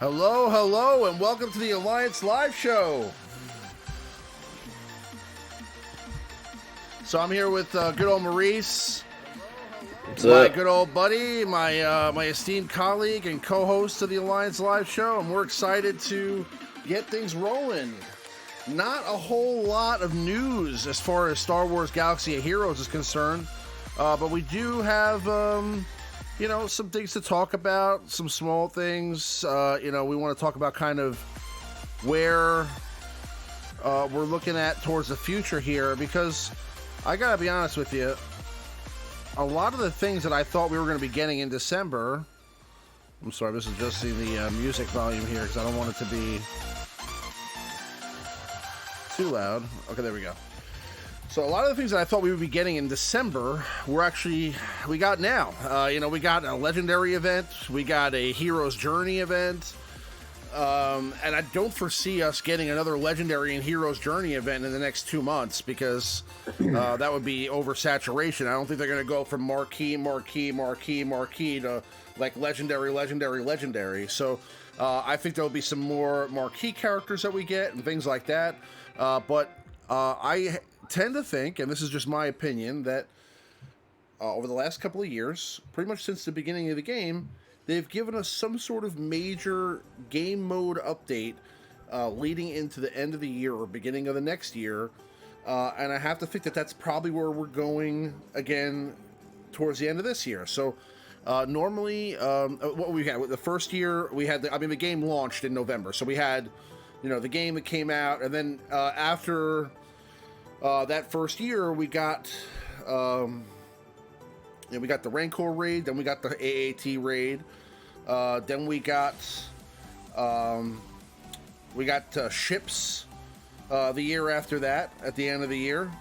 Hello, hello, and welcome to the Alliance Live Show. So I'm here with good old Maurice, my good old buddy, my esteemed colleague and co-host of the Alliance Live Show, and we're excited to get things rolling. Not a whole lot of news as far as Star Wars Galaxy of Heroes is concerned, but we do have some things to talk about, some small things. We want to talk about kind of where we're looking at towards the future here, because I gotta be honest with you, a lot of the things that I thought we were going to be getting in December, I'm sorry, this is just the music volume here because I don't want it to be too loud. Okay, there we go. So a lot of the things that I thought we would be getting in December, we got now. We got a Legendary event, we got a Hero's Journey event, and I don't foresee us getting another Legendary and Hero's Journey event in the next 2 months, because that would be oversaturation. I don't think they're going to go from marquee to like legendary. So I think there'll be some more marquee characters that we get and things like that. But I tend to think, and this is just my opinion, that over the last couple of years, pretty much since the beginning of the game, they've given us some sort of major game mode update leading into the end of the year or beginning of the next year. And I have to think that that's probably where we're going again towards the end of this year. So normally, what we had, the first year, we had, the game launched in November. So we had, the game that came out. And then after that first year, we got... we got the Rancor raid, then we got the AAT raid, then we got ships the year after that, at the end of the year.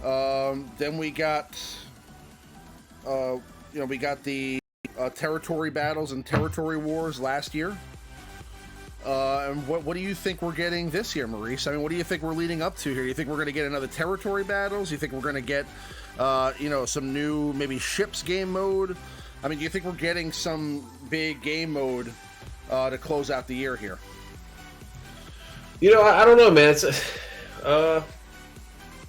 Then we got the territory battles and territory wars last year. And what do you think we're getting this year, Maurice? I mean, what do you think we're leading up to here? You think we're going to get another territory battles? You think we're going to get some new maybe ships game mode? I mean, do you think we're getting some big game mode to close out the year here? I don't know, man. It's a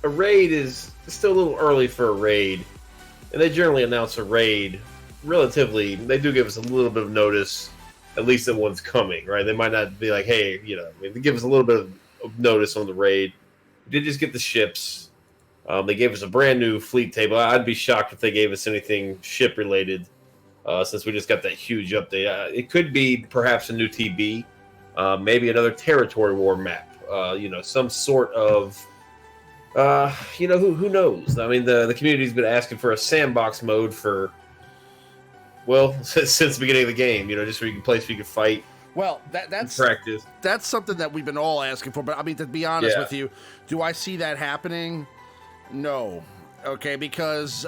raid is still a little early for a raid, and they generally announce a raid relatively. They do give us a little bit of notice, at least that one's coming, right? They might not be like, hey, they give us a little bit of notice on the raid. We did just get the ships. They gave us a brand new fleet table. I'd be shocked if they gave us anything ship related, since we just got that huge update. It could be perhaps a new TB, maybe another territory war map. Some sort of, who knows? I mean, the community's been asking for a sandbox mode for, since the beginning of the game. Just where you can play, so you can fight. Well, that's practice. That's something that we've been all asking for. But I mean, to be honest with you, do I see that happening? No. Okay, because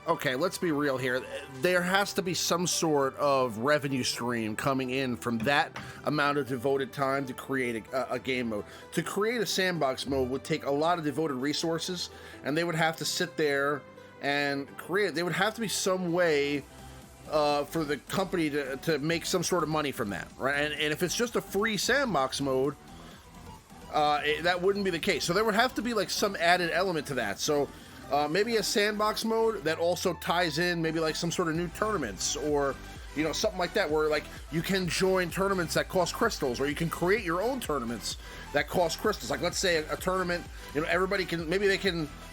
okay, let's be real here. There has to be some sort of revenue stream coming in from that amount of devoted time to create a game mode. To create a sandbox mode would take a lot of devoted resources, and they would have to sit there and create it. There would have to be some way for the company to make some sort of money from that, right? And if it's just a free sandbox mode, that wouldn't be the case. So there would have to be like some added element to that. So maybe a sandbox mode that also ties in maybe like some sort of new tournaments, or something like that, where like you can join tournaments that cost crystals, or you can create your own tournaments that cost crystals. Like, let's say a tournament, everybody can, maybe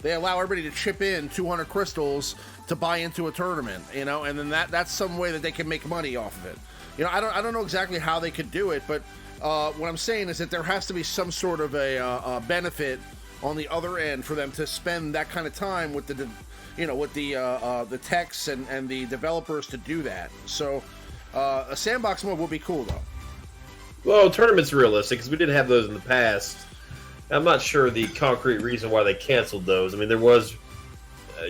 they allow everybody to chip in 200 crystals to buy into a tournament, and then that's some way that they can make money off of it. I don't know exactly how they could do it, but what I'm saying is that there has to be some sort of a benefit on the other end for them to spend that kind of time with the techs and the developers to do that. So a sandbox mode would be cool, though. Well, tournaments are realistic, because we did have those in the past. I'm not sure the concrete reason why they canceled those. I mean, there was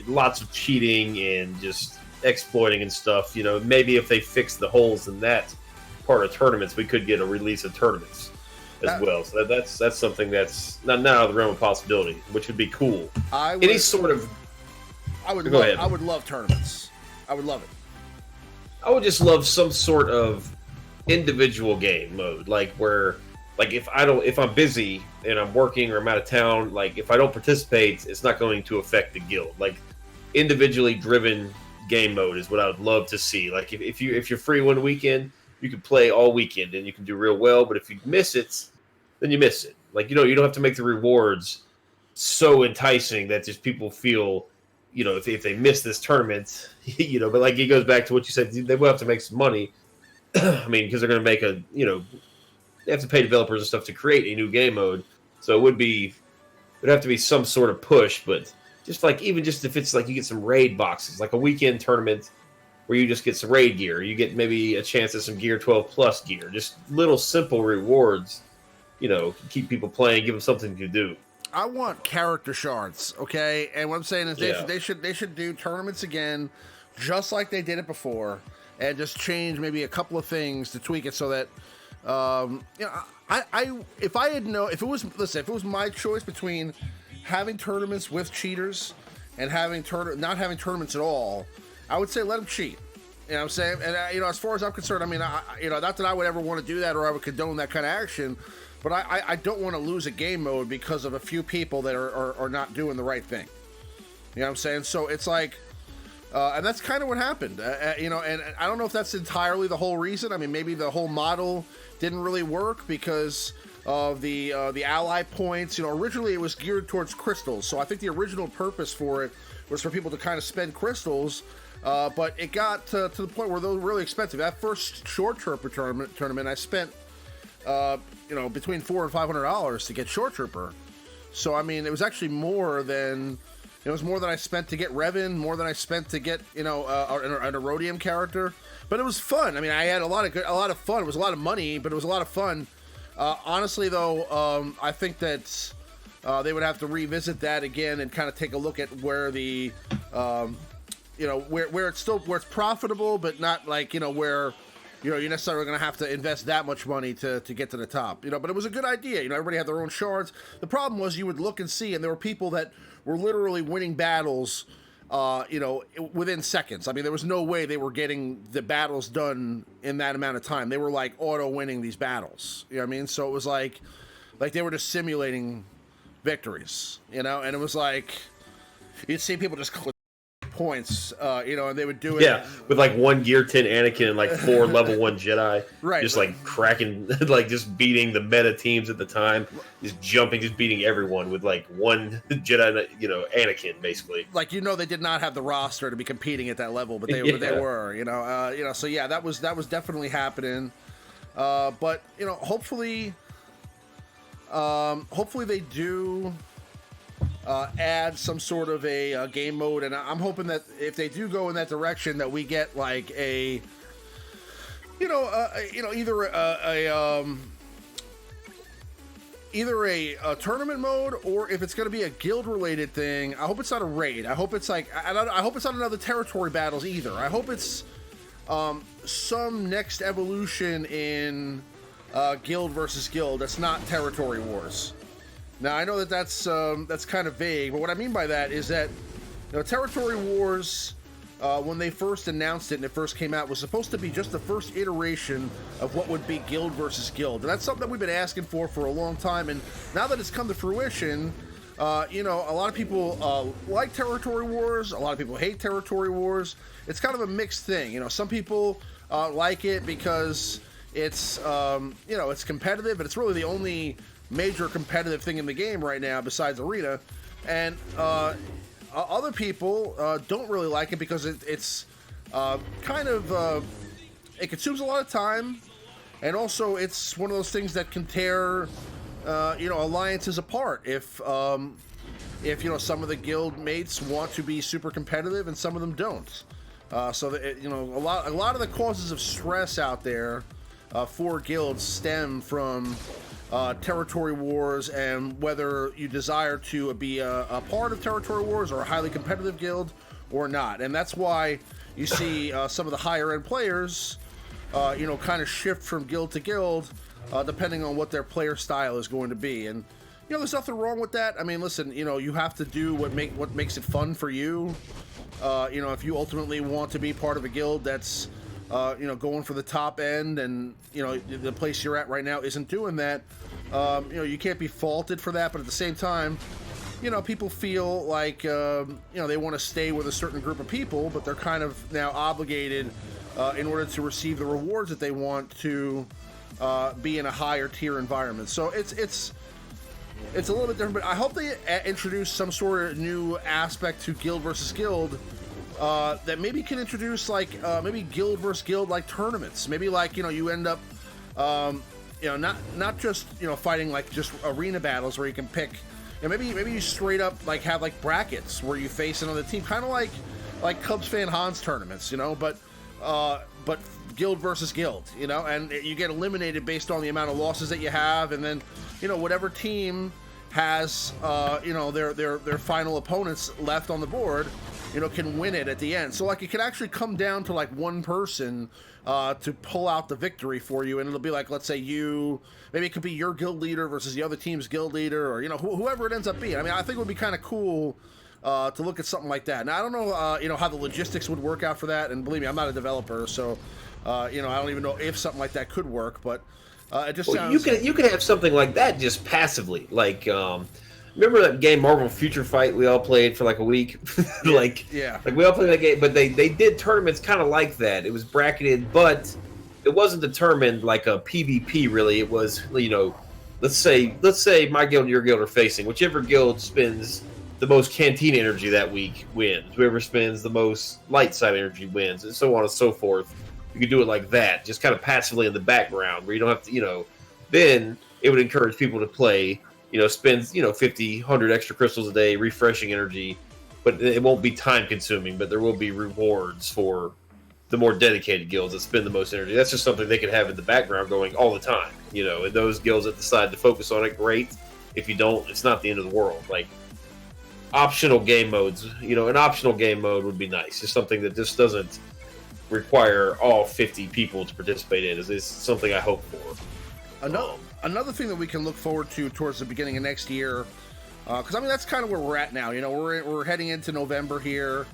lots of cheating and just exploiting and stuff. Maybe if they fixed the holes in that part of tournaments, we could get a release of tournaments as well. So that's something that's not out of the realm of possibility, which would be cool. I would love tournaments. I would love it. I would just love some sort of individual game mode, like where, like if I'm busy and I'm working or I'm out of town, like if I don't participate, it's not going to affect the guild. Like individually driven game mode is what I would love to see. Like if you're free one weekend, you can play all weekend and you can do real well. But if you miss it, then you miss it. Like you don't have to make the rewards so enticing that just people feel, if they miss this tournament, But like it goes back to what you said, they will have to make some money. I mean, because they're going to make they have to pay developers and stuff to create a new game mode. So it'd have to be some sort of push, but just like, even just if it's like you get some raid boxes, like a weekend tournament where you just get some raid gear, you get maybe a chance at some Gear 12 Plus gear, just little simple rewards, keep people playing, give them something to do. I want character shards, okay? And what I'm saying is they should do tournaments again, just like they did it before, and just change maybe a couple of things to tweak it so that, if it was my choice between having tournaments with cheaters and not having tournaments at all, I would say let them cheat. You know what I'm saying? And as far as I'm concerned, I mean, not that I would ever want to do that or I would condone that kind of action. But I don't want to lose a game mode because of a few people that are not doing the right thing. You know what I'm saying? So it's like, and that's kind of what happened. And I don't know if that's entirely the whole reason. I mean, maybe the whole model didn't really work because of the ally points. Originally it was geared towards crystals. So I think the original purpose for it was for people to kind of spend crystals. But it got to the point where they were really expensive. That first Short Trooper tournament, I spent between $400 and $500 to get Short Trooper. So I mean, it was actually more than I spent to get Revan, more than I spent to get an Erodium character. But it was fun. I mean, I had a lot of fun. It was a lot of money, but it was a lot of fun. Honestly, though, I think that they would have to revisit that again and kind of take a look at where the where it's profitable, but not like where. You're necessarily going to have to invest that much money to get to the top. But it was a good idea. Everybody had their own shards. The problem was you would look and see, and there were people that were literally winning battles, within seconds. I mean, there was no way they were getting the battles done in that amount of time. They were like auto-winning these battles. You know what I mean? So it was like they were just simulating victories, and it was like you'd see people just click points, and they would do it. Yeah, with like 1 Gear 10 Anakin and like 4 level 1 Jedi. Right. Just like cracking, like just beating the meta teams at the time. Just jumping, just beating everyone with like 1 Jedi, Anakin, basically. Like, they did not have the roster to be competing at that level, but they were, so yeah, that was definitely happening. But, hopefully they do add some sort of a game mode, and I'm hoping that if they do go in that direction, that we get like either a tournament mode, or if it's going to be a guild related thing, I hope it's not a raid. I hope it's like I hope it's not another territory battles either. I hope it's some next evolution in guild versus guild that's not territory wars. Now, I know that's kind of vague, but what I mean by that is that Territory Wars, when they first announced it and it first came out, was supposed to be just the first iteration of what would be guild versus guild. And that's something that we've been asking for a long time, and now that it's come to fruition, a lot of people like Territory Wars, a lot of people hate Territory Wars. It's kind of a mixed thing. Some people like it because it's, it's competitive, but it's really the only major competitive thing in the game right now besides Arena, and other people don't really like it because it's kind of it consumes a lot of time, and also it's one of those things that can tear alliances apart if some of the guild mates want to be super competitive and some of them don't. So that a lot of the causes of stress out there for guilds stem from Territory Wars, and whether you desire to be a part of Territory Wars or a highly competitive guild or not. And that's why you see some of the higher end players kind of shift from guild to guild depending on what their player style is going to be. And there's nothing wrong with that. I mean, listen, you have to do what makes it fun for you. If you ultimately want to be part of a guild that's going for the top end, and the place you're at right now isn't doing that. You can't be faulted for that, but at the same time, people feel like they want to stay with a certain group of people, but they're kind of now obligated in order to receive the rewards that they want to be in a higher tier environment. So it's a little bit different, but I hope they introduce some sort of new aspect to Guild versus Guild that maybe can introduce maybe Guild versus Guild like tournaments. Maybe you end up not just fighting like just arena battles where you can pick. Maybe you straight up have brackets where you face another team, kind of like Cubs fan Hans tournaments, but Guild versus Guild, and you get eliminated based on the amount of losses that you have, and then whatever team has their final opponents left on the board, can win it at the end. So it can actually come down to one person to pull out the victory for you, and it'll be let's say maybe it could be your guild leader versus the other team's guild leader, or whoever it ends up being. I mean, I think it would be kind of cool to look at something like that. Now, I don't know how the logistics would work out for that, and believe me, I'm not a developer, so I don't even know if something like that could work, but it just sounds... You could have something like that just passively, remember that game Marvel Future Fight we all played for a week? We all played that game, but they did tournaments kind of like that. It was bracketed, but it wasn't determined like a PvP really. It was, let's say my guild and your guild are facing. Whichever guild spends the most canteen energy that week wins. Whoever spends the most light side energy wins, and so on and so forth. You could do it like that, just kind of passively in the background, where you don't have to, then it would encourage people to play, spend, 50, 100 extra crystals a day, refreshing energy, but it won't be time consuming, but there will be rewards for the more dedicated guilds that spend the most energy. That's just something they could have in the background going all the time, and those guilds that decide to focus on it, great. If you don't, it's not the end of the world. Optional game modes, an optional game mode would be nice. Just something that just doesn't require all 50 people to participate in is something I hope for. Another thing that we can look forward to towards the beginning of next year, because that's kind of where we're at now. We're heading into November here.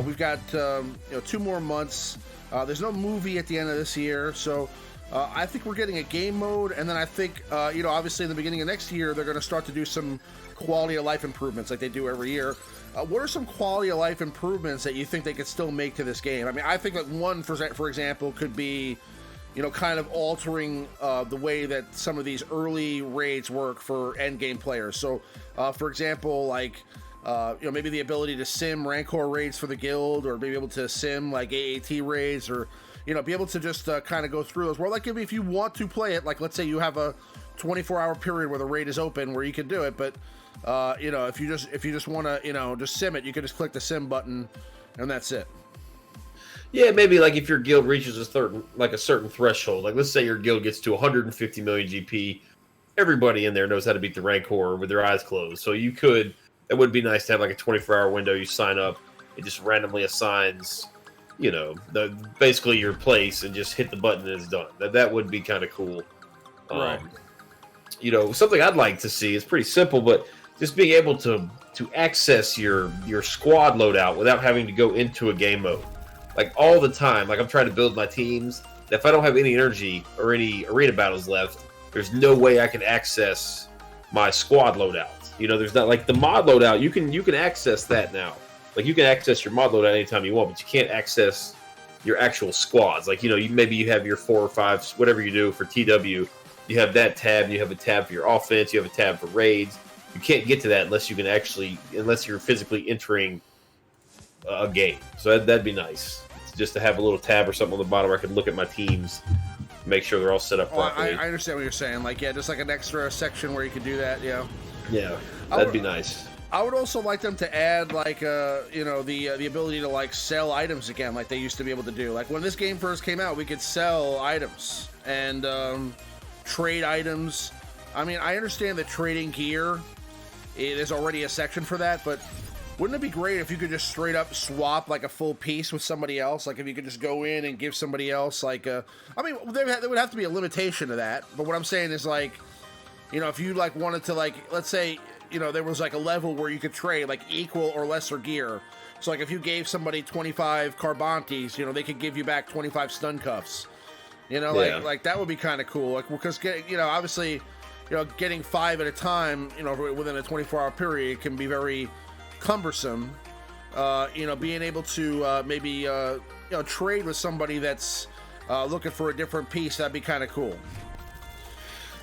We've got 2 more months. There's no movie at the end of this year, so I think we're getting a game mode, and then I think obviously in the beginning of next year they're going to start to do some quality of life improvements like they do every year. What are some quality of life improvements that you think they could still make to this game? I mean, I think one, for example, could be kind of altering the way that some of these early raids work for endgame players. So, for example, maybe the ability to sim Rancor raids for the guild, or maybe able to sim AAT raids, or be able to just kind of go through those. Well, if you want to play it, let's say you have a 24-hour period where the raid is open where you can do it, but if you just want to just sim it, you can just click the sim button, and that's it. Yeah, maybe if your guild reaches a certain threshold, let's say your guild gets to 150 million GP, everybody in there knows how to beat the Rancor with their eyes closed. So it would be nice to have a 24-hour window. You sign up, it just randomly assigns, basically your place, and just hit the button and it's done. That would be kind of cool. Right. Something I'd like to see is pretty simple, but just being able to access your squad loadout without having to go into a game mode. All the time, I'm trying to build my teams. If I don't have any energy or any arena battles left, there's no way I can access my squad loadout. There's not the mod loadout. You can access that now. You can access your mod loadout anytime you want, but you can't access your actual squads. Maybe you have your 4 or 5, whatever you do for TW. You have that tab. You have a tab for your offense. You have a tab for raids. You can't get to that unless you're physically entering a game. So that'd be nice. Just to have a little tab or something on the bottom where I can look at my teams, make sure they're all set up properly. I understand what you're saying. Just an extra section where you could do that. Yeah. Yeah, that'd be nice. I would also like them to add the ability to sell items again, like they used to be able to do. When this game first came out, we could sell items and trade items. I mean, I understand that trading gear, there's already a section for that, but wouldn't it be great if you could just straight up swap a full piece with somebody else? If you could just go in and give somebody else there would have to be a limitation to that. But what I'm saying is if you wanted to let's say there was a level where you could trade equal or lesser gear. So like if you gave somebody 25 Carbantes, they could give you back 25 stun cuffs. Like that would be kind of cool. Like because obviously, getting 5 at a time, within a 24-hour period can be very cumbersome. Being able to maybe trade with somebody that's looking for a different piece, that'd be kind of cool.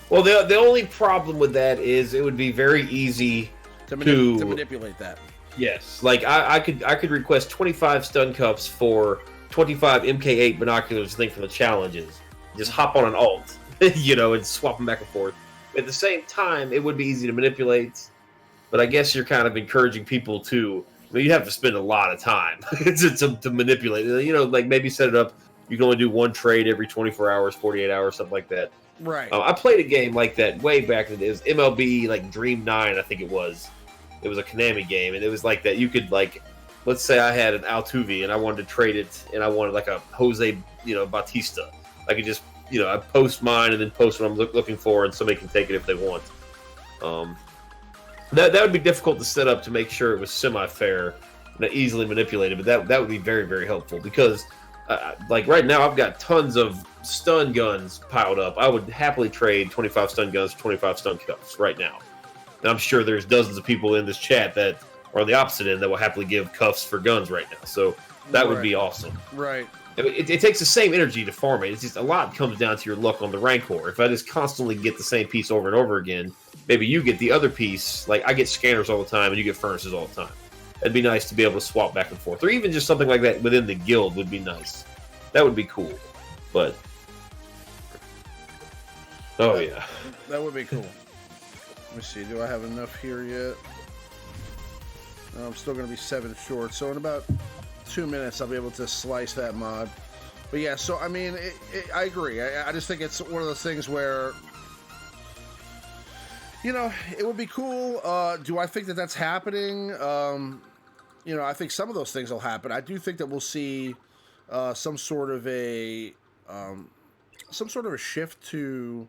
Well, the only problem with that is it would be very easy to manipulate that. Yes, like I could request 25 stun cups for 25 MK8 binoculars, thing from the challenges. Just hop on an alt, and swap them back and forth. At the same time, it would be easy to manipulate, but I guess you're kind of encouraging people to. You have to spend a lot of time to manipulate. Like maybe set it up. You can only do one trade every 24 hours, 48 hours, something like that. Right. I played a game like that way back in the day. It was MLB like Dream 9, I think it was. It was a Konami game, and it was like that. You could let's say I had an Altuve and I wanted to trade it, and I wanted like a Jose, Bautista. I could just, I post mine and then post what I'm looking for, and somebody can take it if they want. That would be difficult to set up to make sure it was semi-fair and easily manipulated, but that would be very, very helpful because, like right now, I've got tons of stun guns piled up. I would happily trade 25 stun guns for 25 stun cuffs right now. And I'm sure there's dozens of people in this chat that are on the opposite end that will happily give cuffs for guns right now. So that would be awesome. Right. It takes the same energy to farm it. It's just a lot comes down to your luck on the Rancor. If I just constantly get the same piece over and over again, maybe you get the other piece. Like I get scanners all the time, and you get furnaces all the time. It'd be nice to be able to swap back and forth, or even just something like that within the guild would be nice. That would be cool. But yeah, that would be cool. Let me see. Do I have enough here yet? No, I'm still going to be 7 short. So in about 2 minutes, I'll be able to slice that mod. But yeah, so I mean, I agree. I just think it's one of those things where, it would be cool. Do I think that that's happening? I think some of those things will happen. I do think that we'll see some sort of a shift to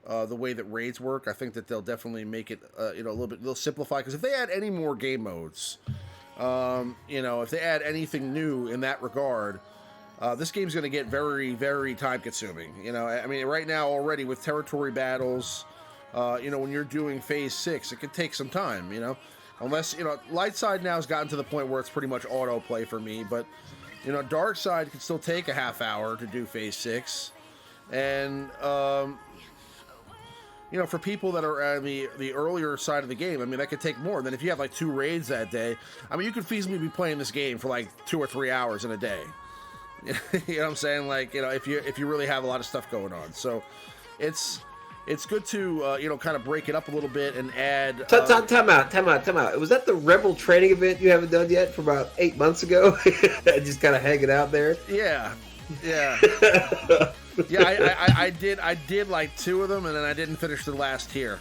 the way that raids work. I think that they'll definitely make it a little bit, they'll simplify, because if they add any more game modes, if they add anything new in that regard, this game's going to get very, very time consuming. I mean, right now already with territory battles, when you're doing phase 6, it could take some time, unless, light side now has gotten to the point where it's pretty much autoplay for me, but dark side could still take a half hour to do phase 6. And for people that are on the earlier side of the game, I mean, that could take more. Than if you have like 2 raids that day, I mean, you could feasibly be playing this game for like 2 or 3 hours in a day. You know what I'm saying? Like, if you really have a lot of stuff going on. So it's good to kind of break it up a little bit and add. Time out. Was that the Rebel training event you haven't done yet for about 8 months ago? Just kind of hanging out there. Yeah. Yeah, I did like 2 of them, and then I didn't finish the last tier.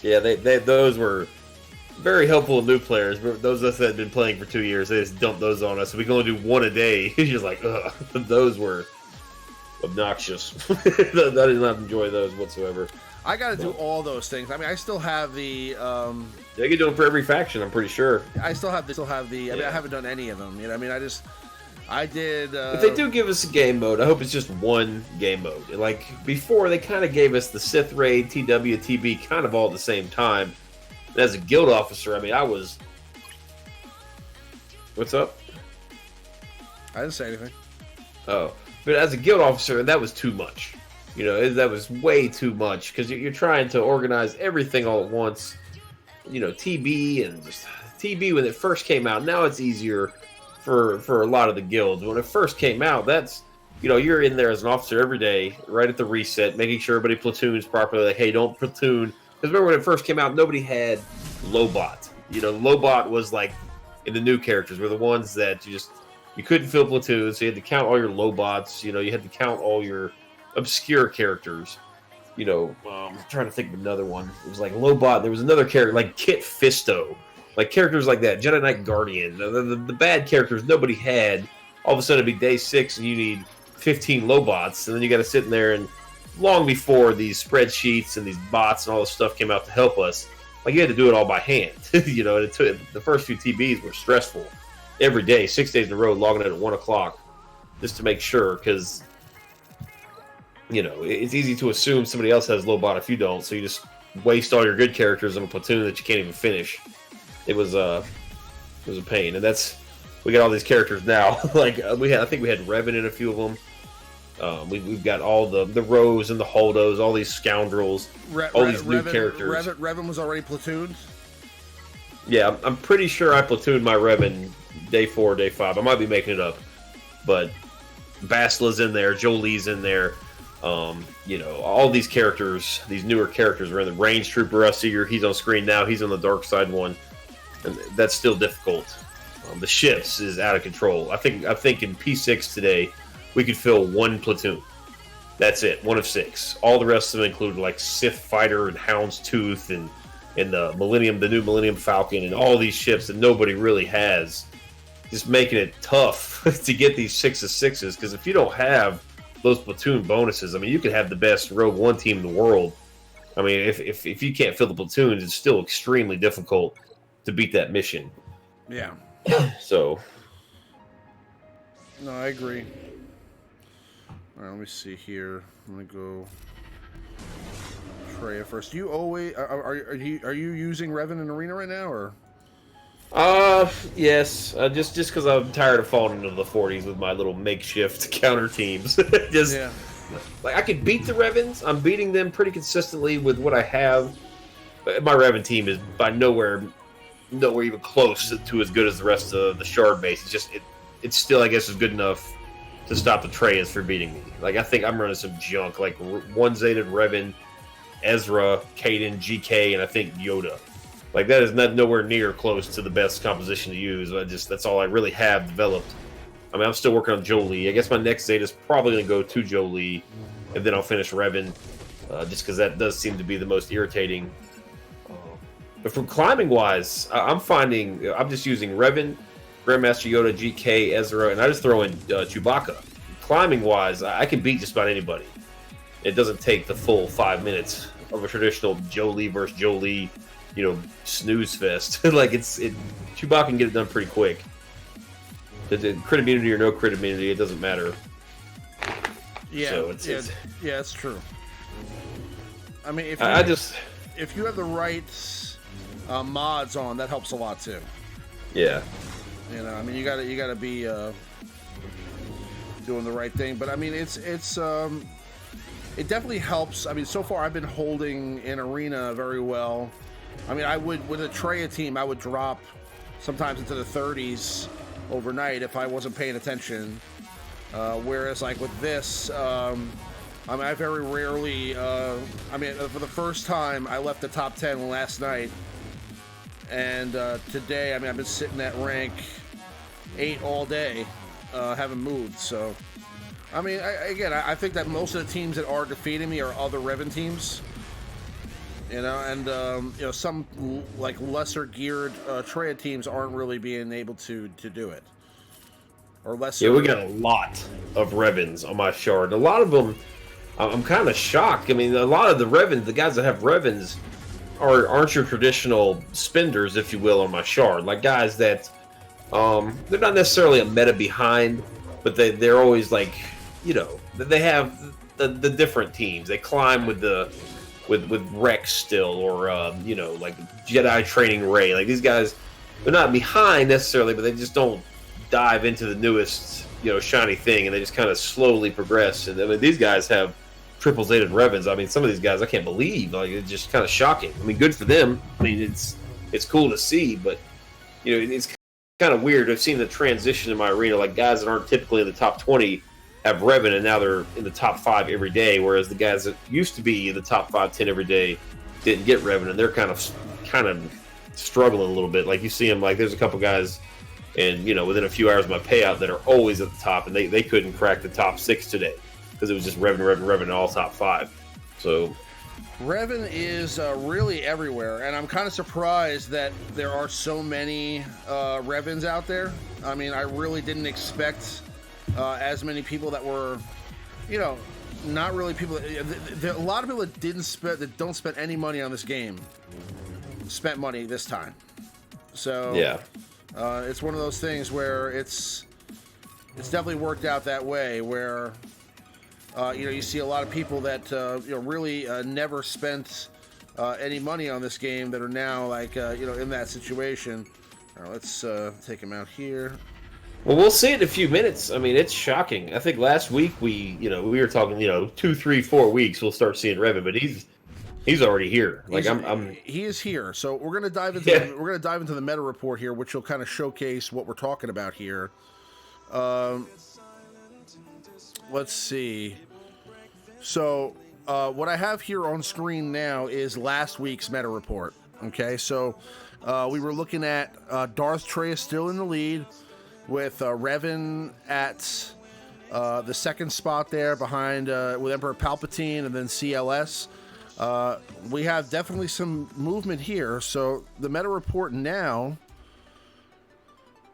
Yeah, those were very helpful to new players. But those of us that had been playing for 2 years, they just dumped those on us. So we can only do 1 a day. It's just like, ugh, those were obnoxious. I did not enjoy those whatsoever. I got to do all those things. I mean, I still have the. Yeah, you can do them for every faction. I'm pretty sure. I still have the. I mean, I haven't done any of them. I mean, I did. If they do give us a game mode, I hope it's just one game mode. Like before, they kind of gave us the Sith Raid, TW, TB, kind of all at the same time. And as a guild officer, I mean, I was. What's up? I didn't say anything. Oh, but as a guild officer, that was too much. That was way too much because you're trying to organize everything all at once. TB and just TB when it first came out. Now it's easier for a lot of the guilds. When it first came out, that's you're in there as an officer every day, right at the reset, making sure everybody platoons properly. Like, hey, don't platoon. Because remember when it first came out, nobody had Lobot. Lobot was like in the new characters were the ones that you couldn't fill platoons, so you had to count all your Lobots. You had to count all your obscure characters. I'm trying to think of another one. It was like Lobot. There was another character like Kit Fisto. Like characters like that, Jedi Knight Guardian, the bad characters nobody had. All of a sudden, it'd be day 6, and you need 15 Lobots, and then you got to sit in there. And long before these spreadsheets and these bots and all this stuff came out to help us, like you had to do it all by hand. You know, it took, the first few TBs were stressful. Every day, 6 days in a row, logging in at 1 o'clock just to make sure, because you know it's easy to assume somebody else has low bot if you don't, so you just waste all your good characters in a platoon that you can't even finish. It was a pain, and that's, we got all these characters now. Like I think we had Revan in a few of them. We've got all the Rose and the Holdos, all these Scoundrels, all these new characters. Revan was already platooned. Yeah, I'm pretty sure I platooned my Revan day 4, day 5. I might be making it up, but Basila's in there, Jolie's in there. You know, all these characters, these newer characters are in the Range Trooper. I see he's on screen now. He's on the dark side one, and that's still difficult. The ships is out of control. I think in P6 today we could fill 1 platoon. That's it, 1 of 6. All the rest of them include like Sith Fighter and Houndstooth and the new Millennium Falcon, and all these ships that nobody really has. Just making it tough to get these 6 of 6s, because if you don't have those platoon bonuses, I mean, you could have the best Rogue One team in the world. I mean, if you can't fill the platoons, it's still extremely difficult to beat that mission. Yeah. So. No, I agree. All right, let me see here. I'm gonna go Freya first. You always are you using Revan in Arena right now, or? Yes. Just because I'm tired of falling into the 40s with my little makeshift counter teams. Yeah. Like I could beat the Revans. I'm beating them pretty consistently with what I have. But my Revan team is by nowhere even close to as good as the rest of the Shard base. It's just it's still, I guess, is good enough to stop the Treyas for beating me. Like I think I'm running some junk, like 1 Zated Revan, Ezra, Kaden, GK, and I think Yoda. Like that is nowhere near close to the best composition to use. That's all I really have developed. I mean, I'm still working on Jolie. I guess my next Zeta is probably going to go to Jolie, and then I'll finish Revan, just because that does seem to be the most irritating. But from climbing wise, I'm finding I'm just using Revan, Grandmaster Yoda, GK, Ezra, and I just throw in Chewbacca. Climbing wise, I can beat just about anybody. It doesn't take the full 5 minutes of a traditional Jolie versus Jolie, you know, snooze fest. Like Chewbacca can get it done pretty quick. The crit immunity or no crit immunity, it doesn't matter. Yeah, so yeah, it's true. I mean, if you have the right mods on, that helps a lot too. Yeah. You know, I mean, you gotta be doing the right thing. But I mean, it definitely helps. I mean, so far I've been holding in Arena very well. I mean, I would, with a Treya team, I would drop sometimes into the 30s overnight if I wasn't paying attention. Whereas, like with this, I mean, I very rarely. I mean, for the first time, I left the top 10 last night, and today, I mean, I've been sitting at rank 8 all day, haven't moved. So, I mean, I think that most of the teams that are defeating me are other Revan teams. You know, and you know, some like lesser geared Treya teams aren't really being able to do it, or lesser. Yeah, we got a lot of Revans on my Shard. A lot of them, I'm kind of shocked. I mean, a lot of the Revans, the guys that have Revans, aren't your traditional spenders, if you will, on my Shard. Like guys that, they're not necessarily a meta behind, but they're always like, you know, they have the different teams. They climb with Rex still, or you know, like Jedi training Rey. Like these guys, they're not behind necessarily, but they just don't dive into the newest, you know, shiny thing, and they just kind of slowly progress. And I mean, these guys have triple Zated Revans. I mean, some of these guys I can't believe. Like it's just kind of shocking. I mean, good for them. I mean, it's cool to see, but you know, it's kind of weird. I've seen the transition in my arena, like guys that aren't typically in the top 20 have Revan, and now they're in the top 5 every day, whereas the guys that used to be in the top 5, 10 every day didn't get Revan, and they're kind of struggling a little bit. Like you see them, like there's a couple guys, and you know, within a few hours of my payout that are always at the top, and they couldn't crack the top 6 today because it was just Revan, all top 5. So Revan is really everywhere, and I'm kind of surprised that there are so many Revans out there. I mean, I really didn't expect as many people that were, you know, not really people. There are a lot of people that don't spend any money on this game. spent money this time. So Yeah. it's one of those things where it's definitely worked out that way, where you see a lot of people that really never spent any money on this game that are now like in that situation. All right, let's take him out here. Well, we'll see it in a few minutes. I mean, it's shocking. I think last week we were talking 2, 3, 4 weeks we'll start seeing Revan, but he's already here. Like he is here. So we're gonna dive into the meta report here, which will kind of showcase what we're talking about here. Let's see. So what I have here on screen now is last week's meta report. Okay, so we were looking at Darth Trey still in the lead, with Revan at the second spot there behind with Emperor Palpatine and then CLS. We have definitely some movement here. So the meta report now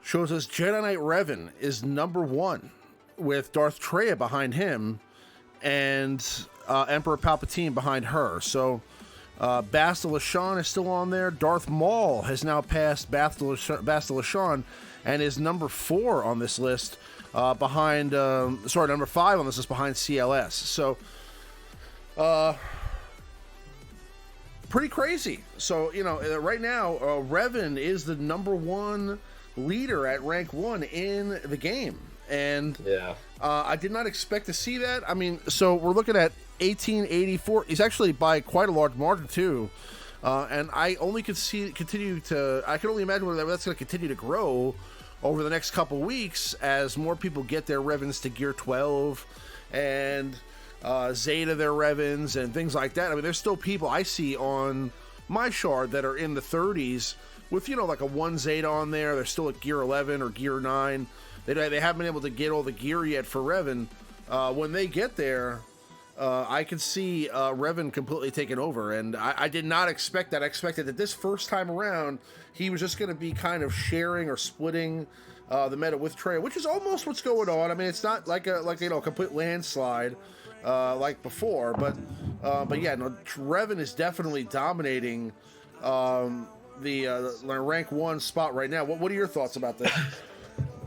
shows us Jedi Knight Revan is number 1 with Darth Trey behind him and Emperor Palpatine behind her. So Bastila Shan is still on there. Darth Maul has now passed Bastila Shan and is number 4 on this list behind number 5 on this list behind CLS. So pretty crazy. So right now Revan is the number 1 leader at rank 1 in the game, and I did not expect to see that. I mean, so we're looking at 1884. He's actually by quite a large margin too, and I only could I can only imagine whether that's going to continue to grow over the next couple weeks as more people get their Revans to gear 12 and Zeta their Revans and things like that. I mean, there's still people I see on my shard that are in the 30s with like a 1 Zeta on there. They're still at gear 11 or gear 9. They haven't been able to get all the gear yet for Revan. When they get there, I could see Revan completely taking over, and I did not expect that. I expected that this first time around, he was just going to be kind of sharing or splitting the meta with Trey, which is almost what's going on. I mean, it's not like a complete landslide like before, but yeah, no, Revan is definitely dominating the rank 1 spot right now. What are your thoughts about this?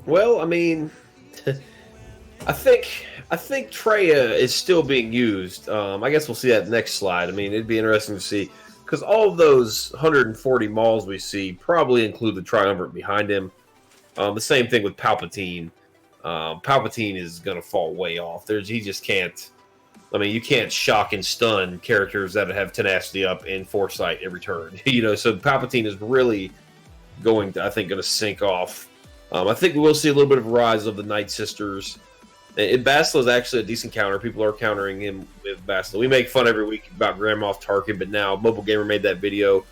Well, I mean, I think Traya is still being used. I guess we'll see that next slide. I mean, it'd be interesting to see, because all of those 140 Mauls we see probably include the Triumvirate behind him. The same thing with Palpatine. Palpatine is going to fall way off. He just can't. I mean, you can't shock and stun characters that have tenacity up and foresight every turn. So Palpatine is really going to sink off. I think we will see a little bit of a rise of the Night Sisters. And Bastila is actually a decent counter. People are countering him with Bastila. We make fun every week about Grand Moff Tarkin, but now Mobile Gamer made that video.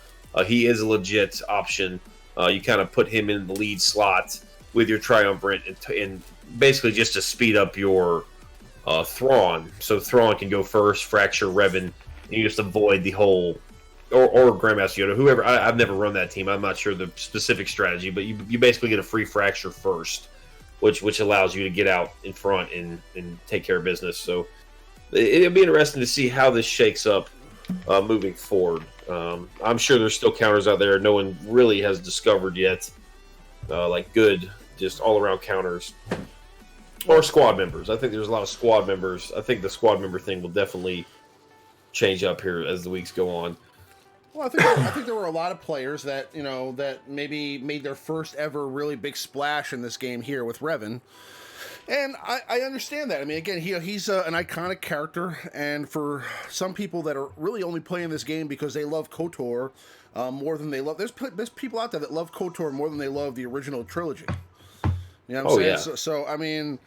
He is a legit option. You kind of put him in the lead slot with your Triumvirate and basically just to speed up your Thrawn. So Thrawn can go first, fracture Revan, and you just avoid the whole... Or Grandmaster Yoda, whoever. I've never run that team. I'm not sure the specific strategy, but you basically get a free fracture first, which allows you to get out in front and take care of business. So it'll be interesting to see how this shakes up moving forward. I'm sure there's still counters out there no one really has discovered yet, like good, just all-around counters. Or squad members. I think there's a lot of squad members. I think the squad member thing will definitely change up here as the weeks go on. Well, I think there were a lot of players that that maybe made their first ever really big splash in this game here with Revan, and I understand that. I mean, again, he's an iconic character, and for some people that are really only playing this game because they love KOTOR more than they love. There's people out there that love KOTOR more than they love the original trilogy. You know what I'm saying? Yeah. So I mean,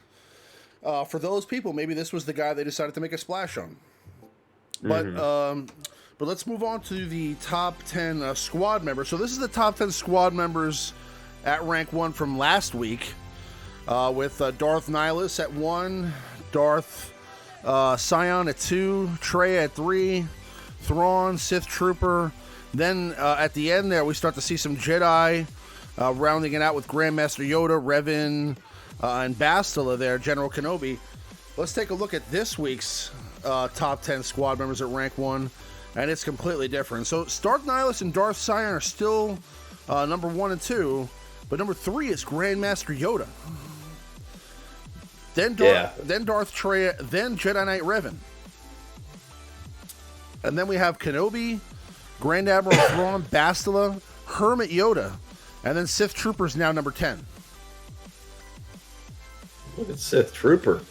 for those people, maybe this was the guy they decided to make a splash on. But let's move on to the top 10 squad members. So this is the top 10 squad members at rank 1 from last week, with Darth Nihilus at 1, Darth Scion at 2, Trey at 3, Thrawn, Sith Trooper. Then at the end there, we start to see some Jedi, rounding it out with Grandmaster Yoda, Revan, and Bastila there, General Kenobi. Let's take a look at this week's top 10 squad members at rank 1. and it's completely different. So Darth Nihilus and Darth Sion are still number 1 and 2, but number 3 is Grandmaster Yoda. Then Darth Traya, then Jedi Knight Revan. And then we have Kenobi, Grand Admiral Thrawn, Bastila, Hermit Yoda, and then Sith Trooper's now number 10. Look at Sith Trooper.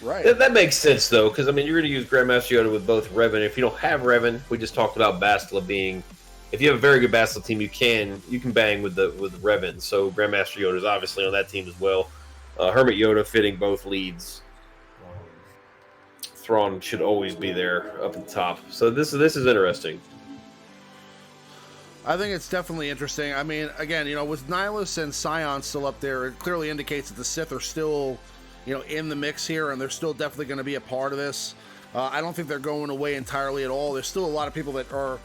Right. That makes sense, though, because, I mean, you're going to use Grandmaster Yoda with both Revan. If you don't have Revan, we just talked about Bastila being... If you have a very good Bastila team, you can bang with Revan. So Grandmaster Yoda is obviously on that team as well. Hermit Yoda fitting both leads. Thrawn should always be there up at the top. So this is interesting. I think it's definitely interesting. I mean, again, with Nihilus and Sion still up there, it clearly indicates that the Sith are still, in the mix here, and they're still definitely going to be a part of this. I don't think they're going away entirely at all. There's still a lot of people that are,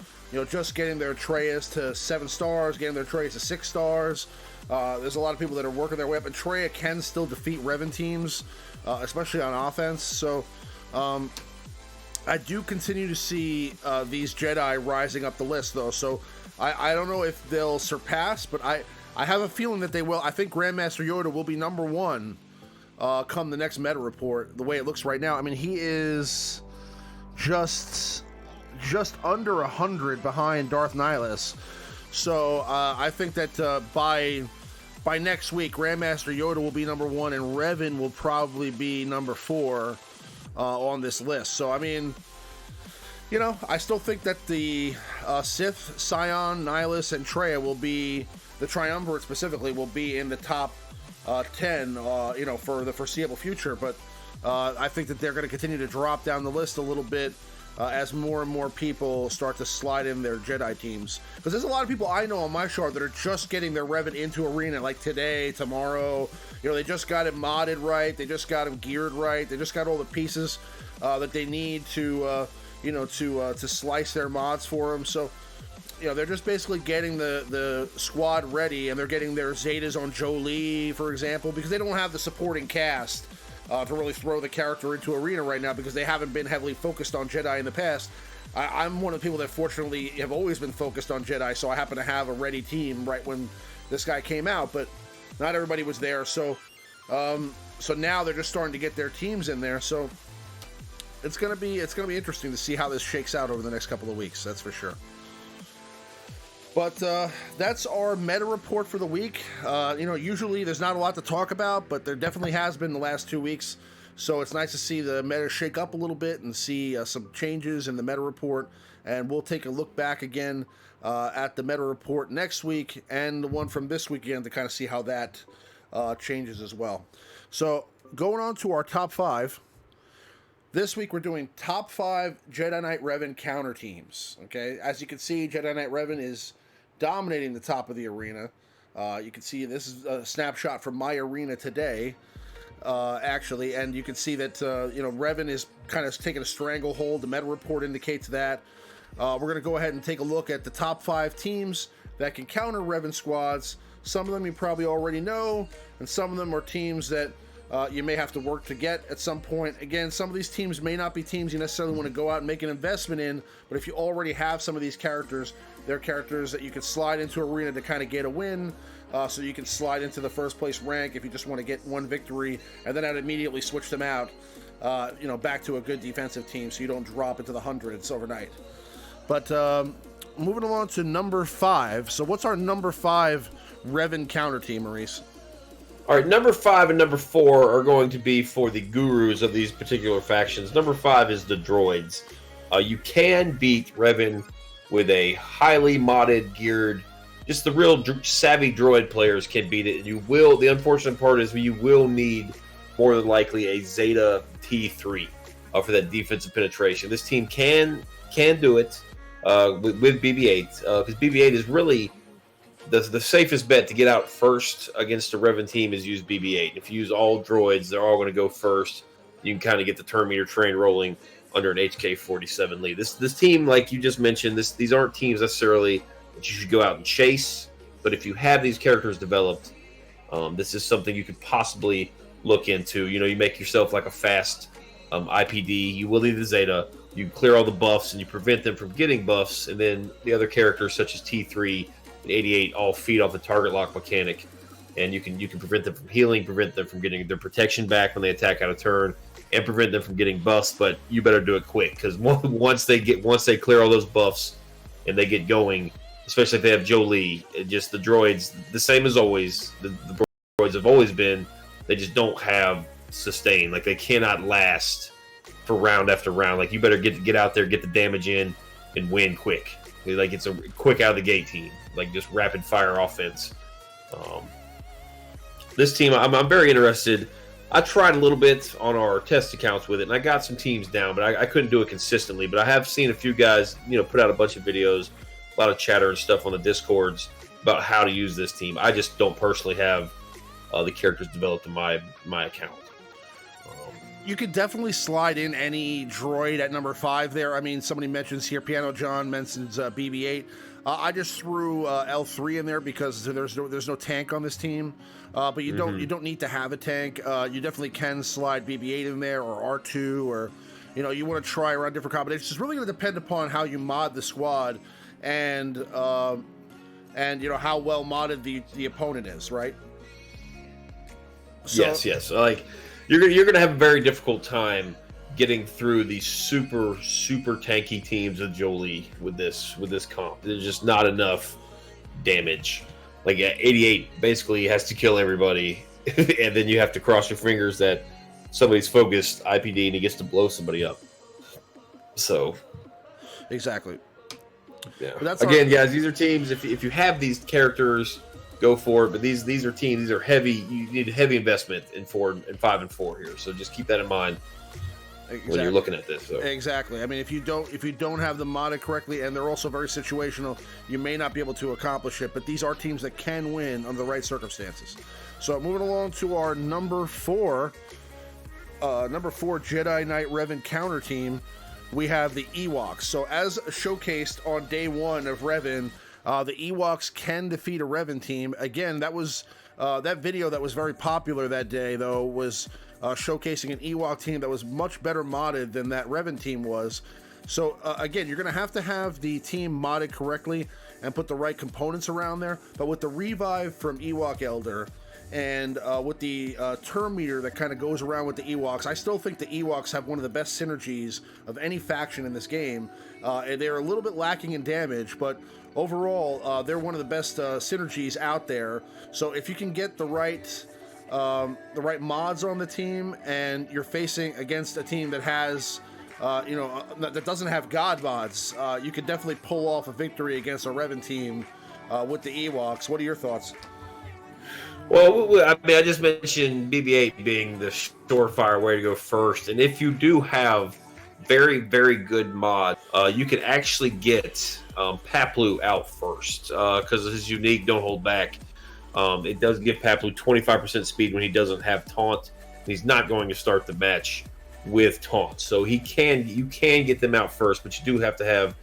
just getting their Treyas to 7 stars, getting their Treyas to 6 stars. There's a lot of people that are working their way up, and Traya can still defeat Revan teams, especially on offense. So, I do continue to see these Jedi rising up the list, though. So, I don't know if they'll surpass, but I have a feeling that they will. I think Grandmaster Yoda will be number 1 come the next meta report, the way it looks right now. I mean, he is just under 100 behind Darth Nihilus. So I think that by next week, Grandmaster Yoda will be number 1, and Revan will probably be number 4 on this list. So, I mean... I still think that the Sith, Sion, Nihilus, and Traya will be, the Triumvirate specifically, will be in the top 10, for the foreseeable future. But I think that they're going to continue to drop down the list a little bit as more and more people start to slide in their Jedi teams. Because there's a lot of people I know on my chart that are just getting their Revan into Arena, like today, tomorrow. They just got it modded right. They just got them geared right. They just got all the pieces that they need to slice their mods for them. So, they're just basically getting the squad ready, and they're getting their Zetas on Jolee, for example, because they don't have the supporting cast to really throw the character into Arena right now, because they haven't been heavily focused on Jedi in the past. I'm one of the people that fortunately have always been focused on Jedi, so I happen to have a ready team right when this guy came out, but not everybody was there. So now they're just starting to get their teams in there. So it's gonna be interesting to see how this shakes out over the next couple of weeks. That's for sure. But that's our meta report for the week. Usually there's not a lot to talk about, but there definitely has been the last 2 weeks. So it's nice to see the meta shake up a little bit and see some changes in the meta report. And we'll take a look back again at the meta report next week and the one from this weekend to kind of see how that changes as well. So going on to our top 5. This week we're doing top 5 Jedi Knight Revan counter teams. Okay, as you can see, Jedi Knight Revan is dominating the top of the arena. You can see this is a snapshot from my arena today, actually, and you can see that Revan is kind of taking a stranglehold. The meta report indicates that. We're going to go ahead and take a look at the top 5 teams that can counter Revan squads. Some of them you probably already know, and some of them are teams that you may have to work to get at some point. Again, some of these teams may not be teams you necessarily want to go out and make an investment in, but if you already have some of these characters, they're characters that you can slide into Arena to kind of get a win, so you can slide into the first place rank if you just want to get one victory, and then I'd immediately switch them out, back to a good defensive team so you don't drop into the hundreds overnight. But moving along to number 5. So what's our number 5 Revan counter team, Maurice? All right, number 5 and number 4 are going to be for the gurus of these particular factions. Number 5 is the droids. You can beat Revan with a highly modded, geared, just the real savvy droid players can beat it. And you will, the unfortunate part is you will need more than likely a Zeta T3 for that defensive penetration. This team can do it with BB-8, because BB-8 is really the safest bet to get out first against a Revan team is use BB-8. If you use all droids, they're all going to go first. You can kind of get the turn meter train rolling under an HK-47 lead. This team, like you just mentioned, these aren't teams necessarily that you should go out and chase. But if you have these characters developed, this is something you could possibly look into. You make yourself like a fast IPD, you will need the Zeta. You clear all the buffs and you prevent them from getting buffs, and then the other characters such as T3 and 88 all feed off the target lock mechanic, and you can prevent them from healing, prevent them from getting their protection back when they attack out of turn, and prevent them from getting buffs. But you better do it quick, because once they clear all those buffs and they get going, especially if they have Jolie, just the droids, the same as always. The droids have always been. They just don't have sustain. Like, they cannot last for round after round. Like, you better get out there, get the damage in, and win quick. Like, it's a quick out of the gate team, like just rapid fire offense. This team, I'm very interested. I tried a little bit on our test accounts with it, and I got some teams down, but I couldn't do it consistently. But I have seen a few guys, put out a bunch of videos, a lot of chatter and stuff on the Discords about how to use this team. I just don't personally have the characters developed in my account. You could definitely slide in any droid at number 5 there. I mean, somebody mentions here, Piano John mentions BB-8. I just threw L3 in there because there's no tank on this team. But you don't need to have a tank. You definitely can slide BB-8 in there, or R2, or you want to try around different combinations. It's really going to depend upon how you mod the squad and how well modded the opponent is, right? So, yes. Like, you're gonna have a very difficult time getting through these super tanky teams of Jolie with this comp. There's just not enough damage. Like, 88 basically has to kill everybody, and then you have to cross your fingers that somebody's focused IPD and he gets to blow somebody up. So, exactly. Yeah. Again, guys, these are teams. If you have these characters, go for it. But these are teams. These are heavy. You need heavy investment in 5 and 4 here. So just keep that in mind when you're looking at this. So. Exactly. I mean, if you don't have them modded correctly, and they're also very situational, you may not be able to accomplish it. But these are teams that can win under the right circumstances. So moving along to our number 4 Jedi Knight Revan counter team, we have the Ewoks. So as showcased on day 1 of Revan, the Ewoks can defeat a Revan team. Again, that was that video that was very popular that day, though, was showcasing an Ewok team that was much better modded than that Revan team was. So again, you're going to have the team modded correctly and put the right components around there. But with the revive from Ewok Elder and with the term meter that kind of goes around with the Ewoks, I still think the Ewoks have one of the best synergies of any faction in this game. And they're a little bit lacking in damage, but overall, they're one of the best synergies out there. So if you can get the right mods on the team, and you're facing against a team that has, that doesn't have God mods, you could definitely pull off a victory against a Revan team with the Ewoks. What are your thoughts? Well, I mean, I just mentioned BB-8 being the surefire way to go first, and if you do have very, very good mod, you can actually get Paplu out first because of his unique Don't Hold Back. It does give Paplu 25% speed when he doesn't have taunt. He's not going to start the match with taunt, so you can get them out first, but you do have to have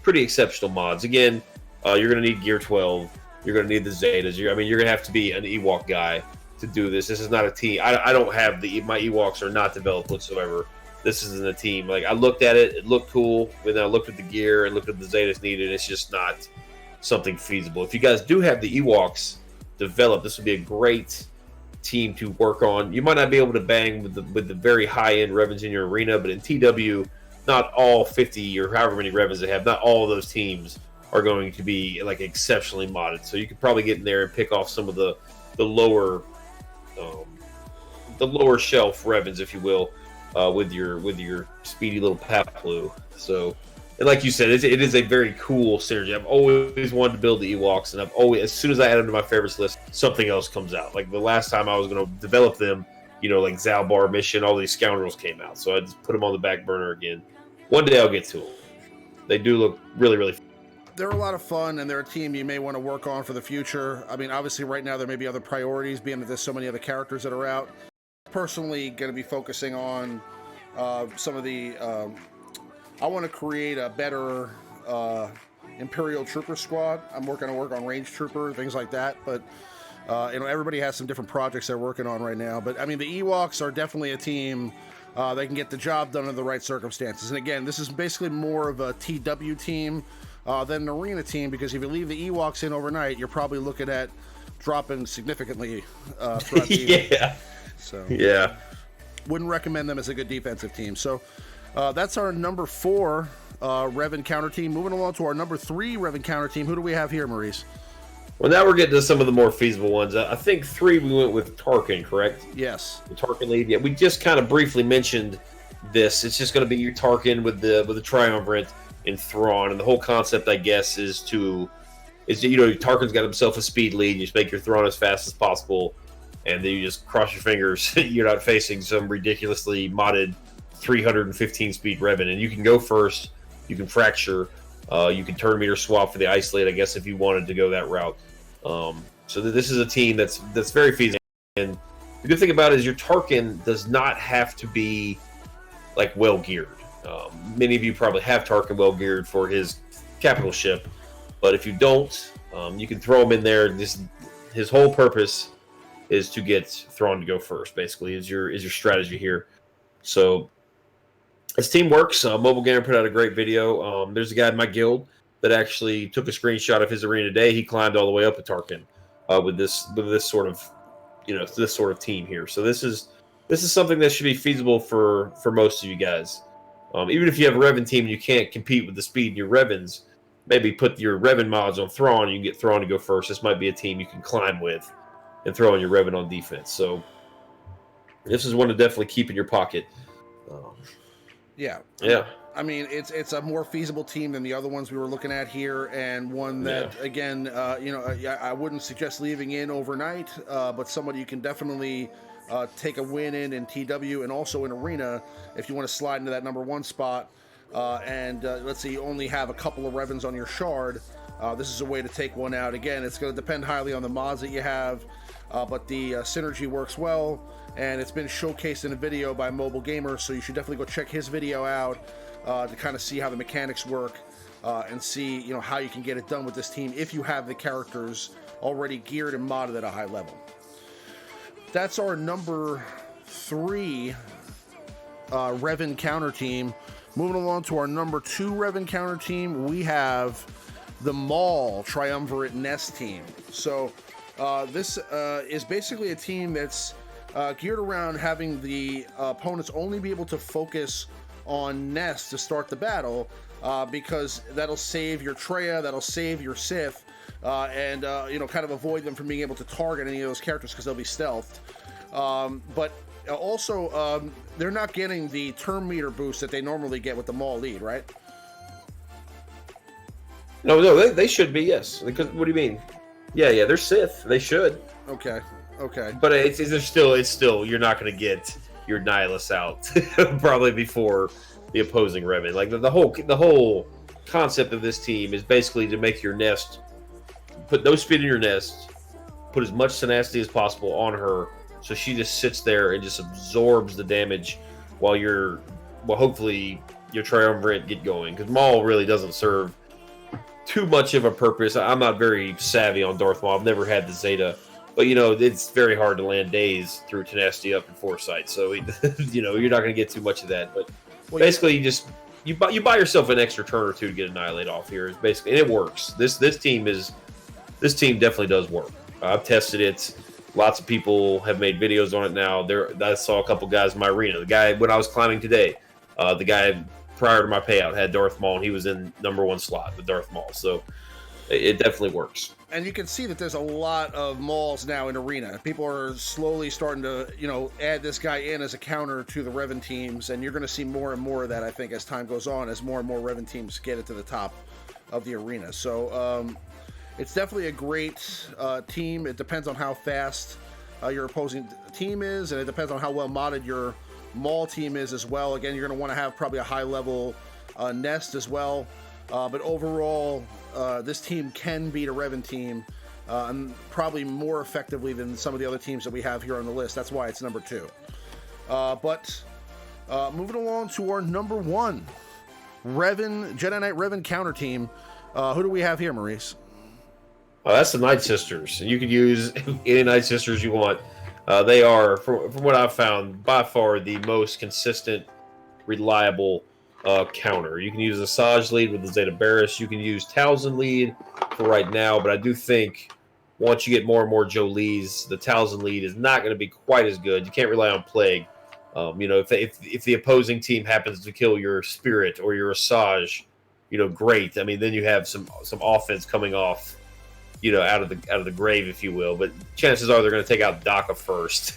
pretty exceptional mods. Again, you're going to need Gear 12. You're going to need the Zetas. You're going to have to be an Ewok guy to do this. This is not a team. I don't have my Ewoks are not developed whatsoever. This isn't a team. Like, I looked at it, it looked cool. When I looked at the gear and looked at the Zetas needed, it's just not something feasible. If you guys do have the Ewoks developed, this would be a great team to work on. You might not be able to bang with the very high-end Revens in your arena, but in TW, not all 50 or however many Revens they have, not all of those teams are going to be like exceptionally modded. So you could probably get in there and pick off some of the lower shelf Revens, if you will, with your speedy little Paplu. So, and like you said, it is a very cool synergy. I've always wanted to build the Ewoks, and I've always, as soon as I add them to my favorites list, something else comes out. Like the last time I was going to develop them, like Zalbar Mission, all these Scoundrels came out, so I just put them on the back burner again. One day I'll get to them. They do look really, really fun. They're a lot of fun, and they're a team you may want to work on for the future. I mean, obviously right now there may be other priorities, being that there's so many other characters that are out. Personally, going to be focusing on some of the I want to create a better Imperial Trooper squad. I'm working to work on Range Trooper, things like that, but everybody has some different projects they're working on right now. But I mean, the Ewoks are definitely a team They can get the job done under the right circumstances. And again, this is basically more of a TW team than an arena team, because if you leave the Ewoks in overnight, you're probably looking at dropping significantly throughout the evening. Yeah. So Yeah. wouldn't recommend them as a good defensive team. So that's our number 4 Rev Encounter team. Moving along to our number 3 Rev Encounter team. Who do we have here, Maurice? Well, now we're getting to some of the more feasible ones. I think 3 we went with Tarkin, correct? Yes. The Tarkin lead. Yeah, we just kind of briefly mentioned this. It's just going to be your Tarkin with the triumvirate in Thrawn, and the whole concept, I guess, is Tarkin's got himself a speed lead. You just make your Thrawn as fast as possible, and then you just cross your fingers. You're not facing some ridiculously modded 315 speed Revan, and you can go first. You can fracture. You can turn meter swap for the isolate, I guess, if you wanted to go that route. So this is a team that's very feasible. And the good thing about it is your Tarkin does not have to be like well geared. Many of you probably have Tarkin well geared for his capital ship, but if you don't, you can throw him in there. His whole purpose is to get Thrawn to go first. Basically, is your strategy here. So this team works. Mobile Gamer put out a great video. There's a guy in my guild that actually took a screenshot of his arena today. He climbed all the way up to Tarkin with this sort of team here. So this is something that should be feasible for most of you guys. Even if you have a Revan team and you can't compete with the speed in your Revans, maybe put your Revan mods on Thrawn and you can get Thrawn to go first. This might be a team you can climb with and throw in your Revan on defense. So this is one to definitely keep in your pocket. Yeah. I mean, it's a more feasible team than the other ones we were looking at here, and one that, again, I wouldn't suggest leaving in overnight, but somebody you can definitely take a win in TW and also in Arena if you want to slide into that number 1 spot. And let's say you only have a couple of Revans on your shard. This is a way to take one out. Again, it's going to depend highly on the mods that you have, but the synergy works well, and it's been showcased in a video by Mobile Gamer, so you should definitely go check his video out to kind of see how the mechanics work and see how you can get it done with this team if you have the characters already geared and modded at a high level. That's our number 3 Rev Encounter team. Moving along to our number 2 Rev Encounter team, we have the Maul Triumvirate Nest team. So this is basically a team that's geared around having the opponents only be able to focus on Nest to start the battle, because that'll save your Traya, that'll save your Sith, and kind of avoid them from being able to target any of those characters because they'll be stealthed. But also, they're not getting the turn meter boost that they normally get with the Maul lead, right? No, they should be, yes. Because what do you mean? Yeah, they're Sith. They should. Okay. But it's still you're not going to get your Nihilus out probably before the opposing Revan. Like the whole concept of this team is basically to make your Nest, put no speed in your Nest, put as much tenacity as possible on her, so she just sits there and just absorbs the damage while hopefully your Triumvirate get going. Because Maul really doesn't serve too much of a purpose. I'm not very savvy on Darth Maul. I've never had the Zeta. But, it's very hard to land days through tenacity up and foresight. So, you're not going to get too much of that. But basically, you buy yourself an extra turn or two to get Annihilate off here. It's basically, and it works. This team definitely does work. I've tested it. Lots of people have made videos on it now. I saw a couple guys in my arena. The guy, when I was climbing today, the guy prior to my payout had Darth Maul, and he was in number 1 slot with Darth Maul. So it definitely works. And you can see that there's a lot of Mauls now in Arena. People are slowly starting to, add this guy in as a counter to the Revan teams, and you're going to see more and more of that, I think, as time goes on, as more and more Revan teams get it to the top of the arena. So it's definitely a great team. It depends on how fast your opposing team is, and it depends on how well modded your Maul team is as well. Again, you're going to want to have probably a high-level Nest as well. But overall, this team can beat a Revan team and probably more effectively than some of the other teams that we have here on the list. That's why it's number 2. But moving along to our number 1 Jedi Knight Revan counter team. Who do we have here, Maurice? That's the Night Sisters. You can use any Night Sisters you want. They are, from what I've found, by far the most consistent, reliable counter. You can use the Asajj lead with the Zeta Barris. You can use Talzin lead for right now, but I do think once you get more and more Jolies, the Talzin lead is not going to be quite as good. You can't rely on Plague. If the opposing team happens to kill your Spirit or your Asajj, great. I mean, then you have some offense coming off, out of the grave, if you will. But chances are they're going to take out Daka first,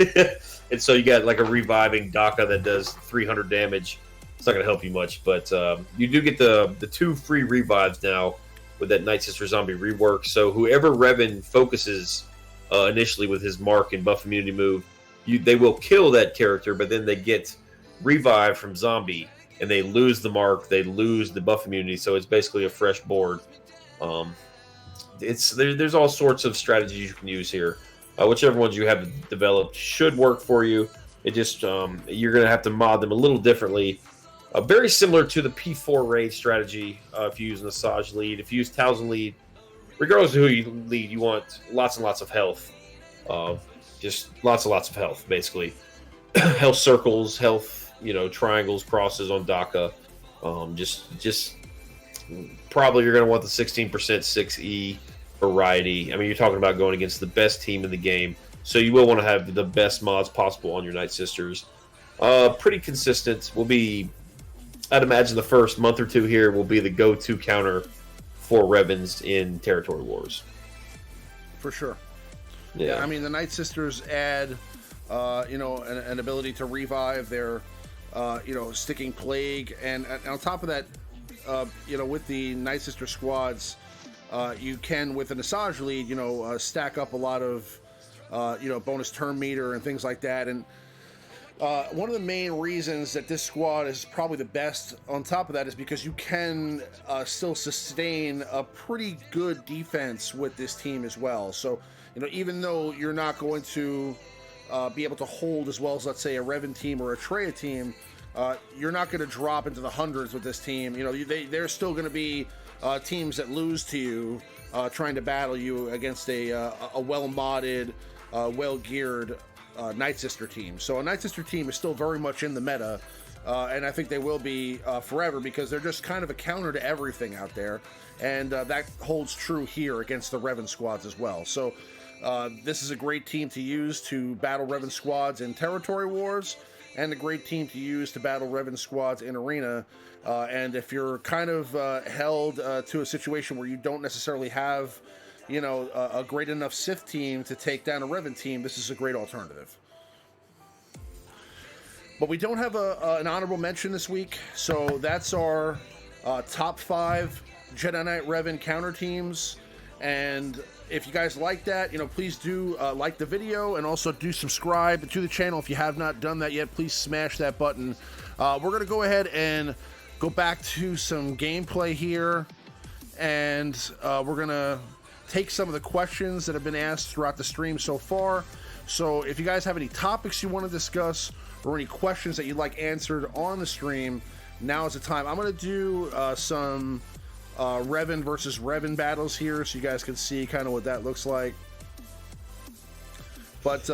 and so you got like a reviving Daka that does 300 damage. It's not going to help you much, but you do get the 2 free revives now with that Night Sister Zombie rework. So whoever Revan focuses initially with his mark and buff immunity move, they will kill that character, but then they get revived from Zombie, and they lose the mark, they lose the buff immunity, so it's basically a fresh board. There's all sorts of strategies you can use here. Whichever ones you have developed should work for you. It just you're going to have to mod them a little differently. Very similar to the P4 raid strategy if you use an Asajj lead. If you use Talzin lead, regardless of who you lead, you want lots and lots of health. Just lots and lots of health, basically. Health circles, health, triangles, crosses on Daka. Just probably you're going to want the 16% 6E variety. I mean, you're talking about going against the best team in the game, so you will want to have the best mods possible on your Night Sisters. Pretty consistent. Will be, I'd imagine, the first month or two here will be the go-to counter for Revans in Territory Wars. For sure. Yeah. I mean, the Night Sisters add, an ability to revive their, sticking plague, and on top of that, with the Night Sister squads, you can, with an Asajj lead, stack up a lot of, bonus turn meter and things like that. And one of the main reasons that this squad is probably the best on top of that is because you can still sustain a pretty good defense with this team as well. So, even though you're not going to be able to hold as well as, let's say, a Revan team or a Traya team, you're not going to drop into the hundreds with this team. They're still going to be teams that lose to you, trying to battle you against a well-modded, well-geared Night Sister team. So a Night Sister team is still very much in the meta, and I think they will be forever, because they're just kind of a counter to everything out there, and that holds true here against the Revan squads as well. So this is a great team to use to battle Revan squads in Territory Wars, and a great team to use to battle Revan squads in Arena. And if you're kind of held to a situation where you don't necessarily have, a great enough Sith team to take down a Revan team, this is a great alternative. But we don't have an honorable mention this week, so that's our top 5 Jedi Knight Revan counter teams. And if you guys like that, please do like the video, and also do subscribe to the channel if you have not done that yet. Please smash that button. We're going to go ahead and go back to some gameplay here, and we're going to take some of the questions that have been asked throughout the stream so far. So if you guys have any topics you want to discuss, or any questions that you'd like answered on the stream, now is the time. I'm going to do some Revan versus Revan battles here, so you guys can see kind of what that looks like. But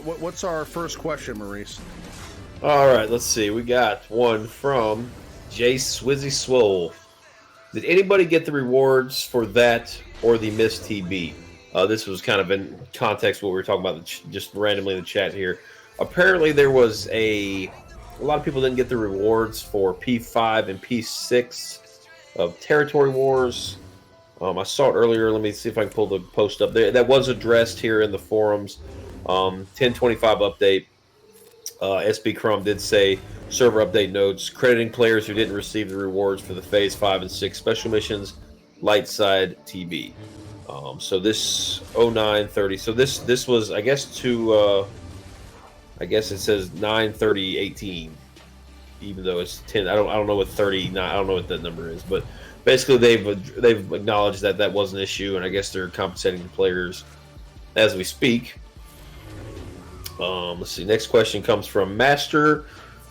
what's our first question, Maurice? All right, let's see. We got one from Jay Swizzy Swole. Did anybody get the rewards for that or the Miss TB? This was kind of in context what we were talking about just randomly in the chat here. Apparently there was a lot of people didn't get the rewards for P5 and P6 of Territory Wars. I saw it earlier. Let me see if I can pull the post up there. That was addressed here in the forums. 1025 update. SB Crumb did say server update notes crediting players who didn't receive the rewards for the Phase 5 and 6 special missions, light side TB. So this 0930. So this was, I guess, I guess it says 9/30/18, even though it's 10. I don't know what 39. I don't know what that number is, but basically they've acknowledged that that was an issue, and I guess they're compensating the players as we speak. Let's see. Next question comes from Master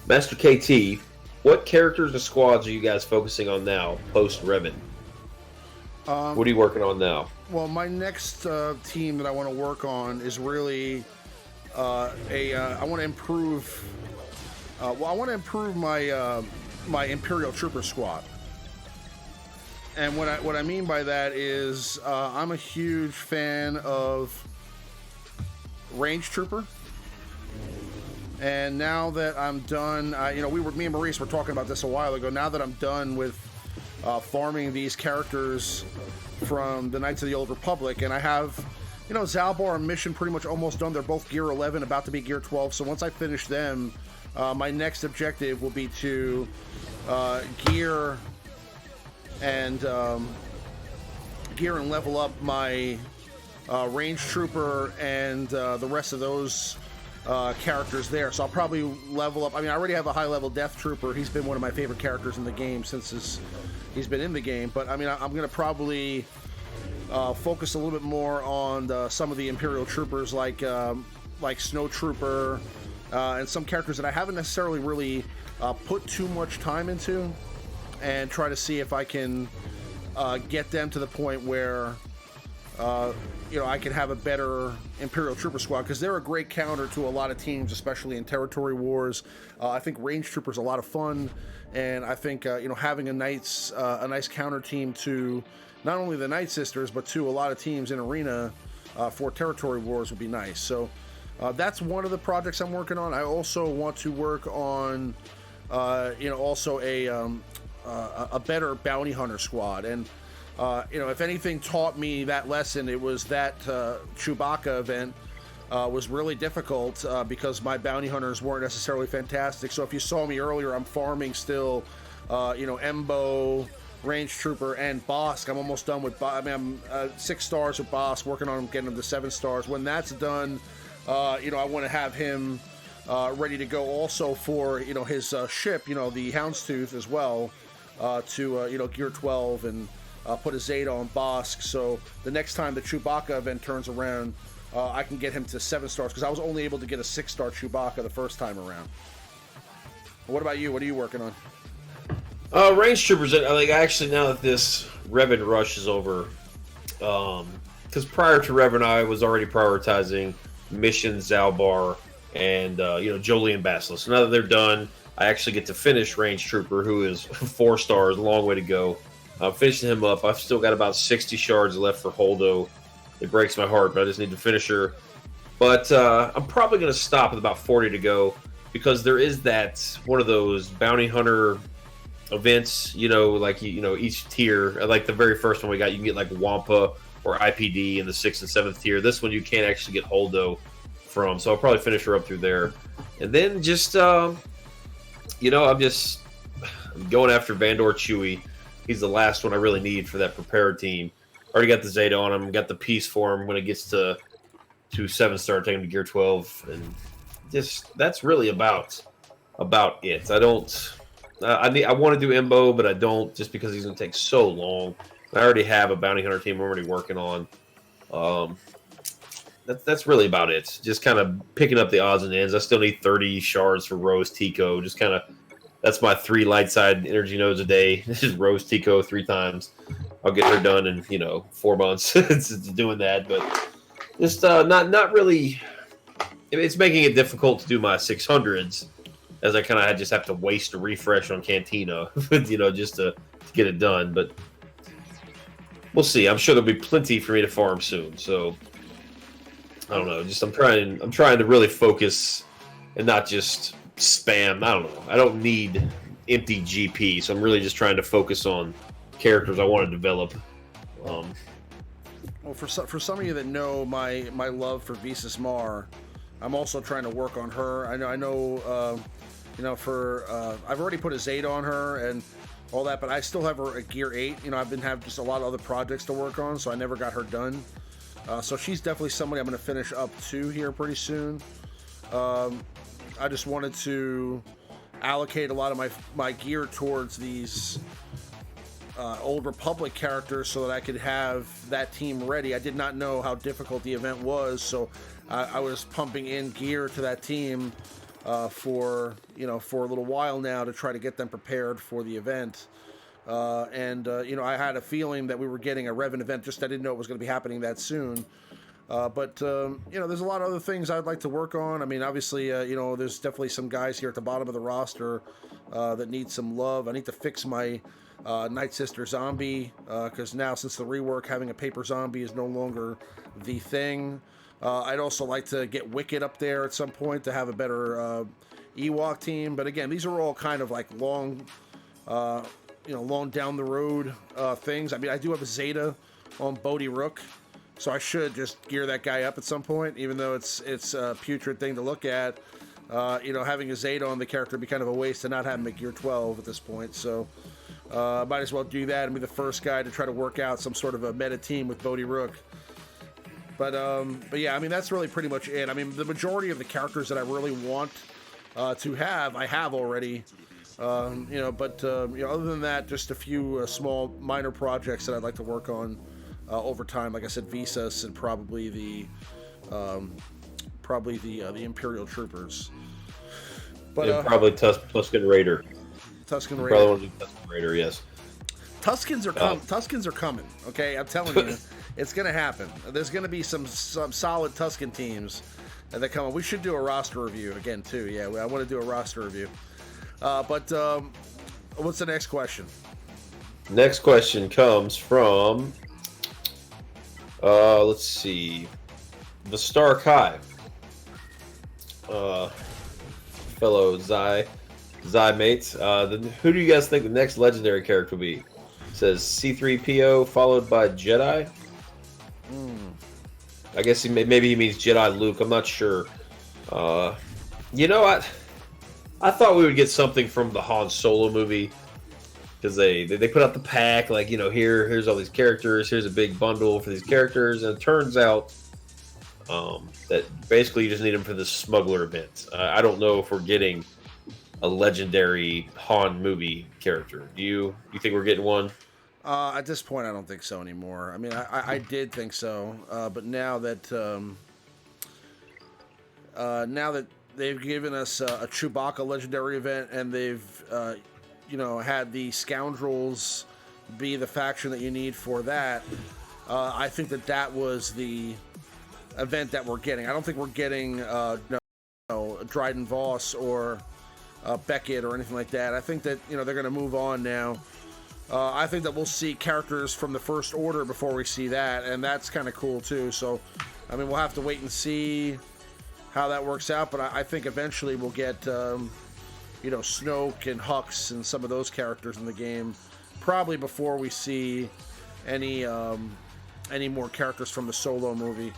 KT. What characters and squads are you guys focusing on now post Revan? What are you working on now? Well, my next team that I want to work on is really I want to improve. Well, I want to improve my my Imperial Trooper squad. And what I mean by that is I'm a huge fan of Range Trooper. And now that I'm done, you know, me and Maurice were talking about this a while ago. Now that I'm done with farming these characters from the Knights of the Old Republic, and I have, you know, Zalbar and Mission pretty much almost done. They're both Gear 11, about to be Gear 12. So once I finish them, my next objective will be to gear and level up my Range Trooper and the rest of those characters there. So I'll probably level up. I mean, I already have a high level Death Trooper. He's been one of my favorite characters in the game since he's been in the game. But I mean, I'm going to probably focus a little bit more on some of the Imperial troopers like Snow Trooper and some characters that I haven't necessarily really put too much time into, and try to see if I can get them to the point where you know, I can have a better Imperial Trooper squad, because they're a great counter to a lot of teams, especially in territory wars. I think Range Trooper's a lot of fun, and I think you know, having a nice counter team to not only the Night Sisters but to a lot of teams in Arena for territory wars would be nice. So that's one of the projects I'm working on. I also want to work on you know, also a better bounty hunter squad. And you know, if anything taught me that lesson, it was that Chewbacca event was really difficult because my bounty hunters weren't necessarily fantastic. So if you saw me earlier, I'm farming still, you know, Embo, Range Trooper, and Bosk. I'm almost done with I mean, I'm 6 stars with Bosk, working on getting him to 7 stars. When that's done, you know, I want to have him ready to go also for, you know, his ship, you know, the Houndstooth as well, to, you know, Gear 12, and put a Zeta on Bosk, so the next time the Chewbacca event turns around, I can get him to 7 stars, because I was only able to get a 6-star Chewbacca the first time around. What about you? What are you working on? Range Troopers, like, actually, now that this Revan Rush is over, because prior to Revan, I was already prioritizing Mission, Zalbar, and you know, Jolee Basilisk. So now that they're done, I actually get to finish Range Trooper, who is 4 stars, a long way to go. I'm finishing him up. I've still got about 60 shards left for Holdo. It breaks my heart, but I just need to finish her. But I'm probably going to stop with about 40 to go, because there is that one of those bounty hunter events, you know, like, you know, each tier, like the very first one we got, you can get like Wampa or IPD in the 6th and 7th tier. This one you can't actually get Holdo from, so I'll probably finish her up through there. And then just, you know, I'm going after Vandor Chewie. He's the last one I really need for that prepared team. Already got the Zeta on him, got the piece for him when it gets to 7-star, take him to Gear 12, and just that's really about it. I don't. I want to do Embo, but I don't, just because he's going to take so long. I already have a bounty hunter team I'm already working on. That's really about it. Just kind of picking up the odds and ends. I still need 30 shards for Rose Tico. Just kind of. That's my 3 light side energy nodes a day. This is Rose Tico 3 times. I'll get her done in, you know, 4 months. It's doing that, but just not really. It's making it difficult to do my 600s, as I kind of just have to waste a refresh on Cantina, you know, just to get it done. But we'll see. I'm sure there'll be plenty for me to farm soon. So I don't know. Just I'm trying to really focus and not just spam. I don't know. I don't need empty GP, so I'm really just trying to focus on characters I want to develop. Well, for some of you that know my love for Visas Mar, I'm also trying to work on her. I know. You know, I've already put a Zeta on her and all that, but I still have her at Gear 8. You know, I've been having just a lot of other projects to work on, so I never got her done. So she's definitely somebody I'm going to finish up to here pretty soon. I just wanted to allocate a lot of my gear towards these Old Republic characters so that I could have that team ready. I did not know how difficult the event was, so I was pumping in gear to that team for a little while now to try to get them prepared for the event. You know, I had a feeling that we were getting a Revan event, just I didn't know it was going to be happening that soon. But there's a lot of other things I'd like to work on. I mean, obviously, there's definitely some guys here at the bottom of the roster that need some love. I need to fix my Night Sister zombie because now, since the rework, having a paper zombie is no longer the thing. I'd also like to get Wicked up there at some point to have a better Ewok team. But again, these are all kind of like long down the road things. I mean, I do have a Zeta on Bodhi Rook. So I should just gear that guy up at some point, even though it's a putrid thing to look at. Having a Zeta on the character would be kind of a waste to not have him at gear 12 at this point. So might as well do that and be the first guy to try to work out some sort of a meta team with Bodhi Rook. But yeah, I mean, that's really pretty much it. I mean, the majority of the characters that I really want to have, I have already. But other than that, just a few small minor projects that I'd like to work on. Over time, like I said, Visas and probably the Imperial Troopers, but probably Tusken Raider. Tusken Raider. Probably want to do Tusken Raider, yes. Tuskens are coming. Okay, I'm telling you, it's gonna happen. There's gonna be some solid Tusken teams that come on. We should do a roster review again too. Yeah, I want to do a roster review. But what's the next question? Next question comes from. Let's see. The Star Kai. Fellow Zai mates. Who do you guys think the next legendary character will be? It says C3PO followed by Jedi. I guess maybe he means Jedi Luke. I'm not sure. I thought we would get something from the Han Solo movie. Because they put out the pack, like, here's all these characters, here's a big bundle for these characters, and it turns out that basically you just need them for the smuggler event. I don't know if we're getting a legendary Han movie character. Do you think we're getting one? At this point, I don't think so anymore. I mean, I did think so, but now that they've given us a Chewbacca legendary event, and they've had the Scoundrels be the faction that you need for that. I think that was the event that we're getting. I don't think we're getting Dryden Voss or Beckett or anything like that. I think that they're going to move on now. I think that we'll see characters from the First Order before we see that, and that's kind of cool too. So, I mean, we'll have to wait and see how that works out. But I think eventually we'll get. Snoke and Hux and some of those characters in the game, probably before we see any more characters from the Solo movie.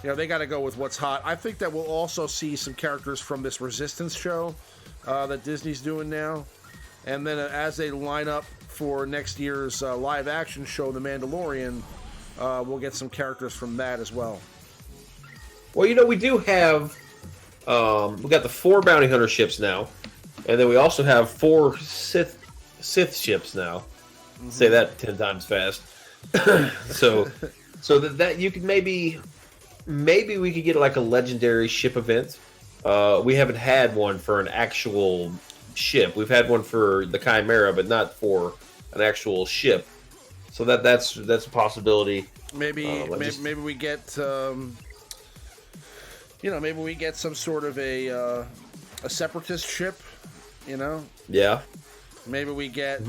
They got to go with what's hot. I think that we'll also see some characters from this Resistance show that Disney's doing now, and then as they line up for next year's live action show, The Mandalorian, we'll get some characters from that as well. Well, we do have we got the 4 bounty hunter ships now. And then we also have 4 Sith ships now. Mm-hmm. Say that 10 times fast. so that you could maybe we could get like a legendary ship event. We haven't had one for an actual ship. We've had one for the Chimera, but not for an actual ship. So that's a possibility. Maybe we get maybe we get some sort of a separatist ship. Yeah. Maybe we get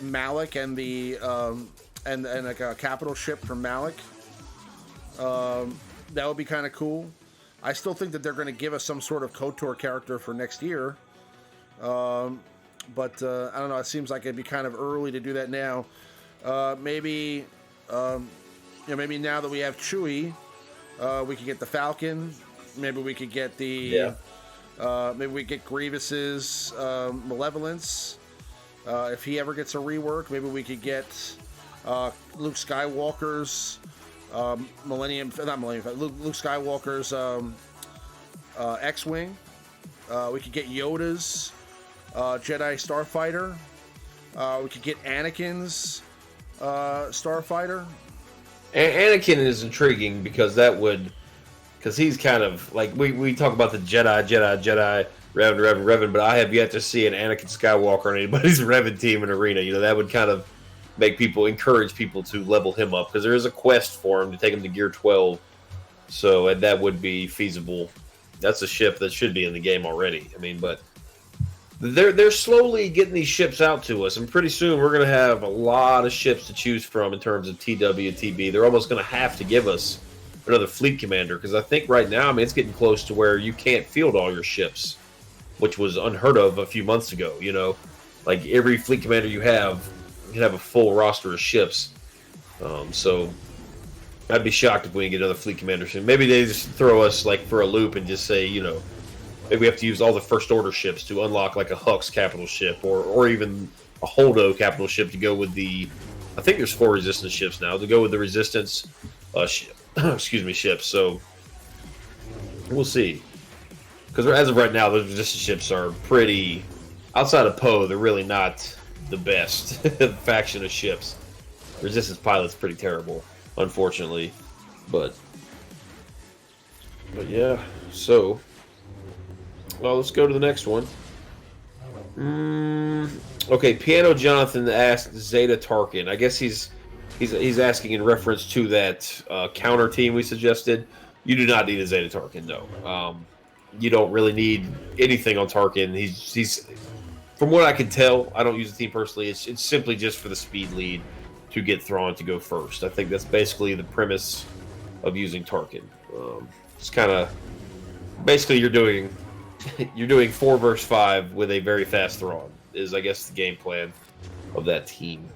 Malik and the and like a capital ship from Malik. That would be kind of cool. I still think that they're going to give us some sort of KOTOR character for next year. But I don't know. It seems like it'd be kind of early to do that now. Maybe now that we have Chewie, we could get the Falcon. Maybe we could get the. Maybe we get Grievous's Malevolence. If he ever gets a rework, maybe we could get Luke Skywalker's Luke Skywalker's X-Wing. We could get Yoda's Jedi Starfighter. We could get Anakin's Starfighter. Anakin is intriguing because he's kind of like we talk about the Jedi, Revan, but I have yet to see an Anakin Skywalker on anybody's Revan team in Arena. That would kind of encourage people to level him up, because there is a quest for him to take him to gear 12. So that would be feasible. That's a ship that should be in the game already. I mean, but they're slowly getting these ships out to us, and pretty soon we're going to have a lot of ships to choose from in terms of TW and TB. They're almost going to have to give us another fleet commander, because I think right now, I mean, it's getting close to where you can't field all your ships, which was unheard of a few months ago. You know, like every fleet commander you can have a full roster of ships. So I'd be shocked if we didn't get another fleet commander soon. Maybe they just throw us like for a loop and just say, you know, maybe we have to use all the first order ships to unlock like a Hux capital ship, or even a Holdo capital ship to go with the. I think there's 4 resistance ships now to go with the resistance ship. Excuse me, ships. So we'll see. Because as of right now, those resistance ships are pretty. Outside of Poe, they're really not the best faction of ships. Resistance pilot's pretty terrible, unfortunately. But yeah. So, well, let's go to the next one. Okay, Piano Jonathan asked Zeta Tarkin. I guess he's asking in reference to that counter team we suggested. You do not need a Zeta Tarkin, no. You don't really need anything on Tarkin. He's from what I can tell, I don't use the team personally. It's simply just for the speed lead to get Thrawn to go first. I think that's basically the premise of using Tarkin. It's kind of basically you're doing 4 versus 5 with a very fast Thrawn is, I guess, the game plan of that team.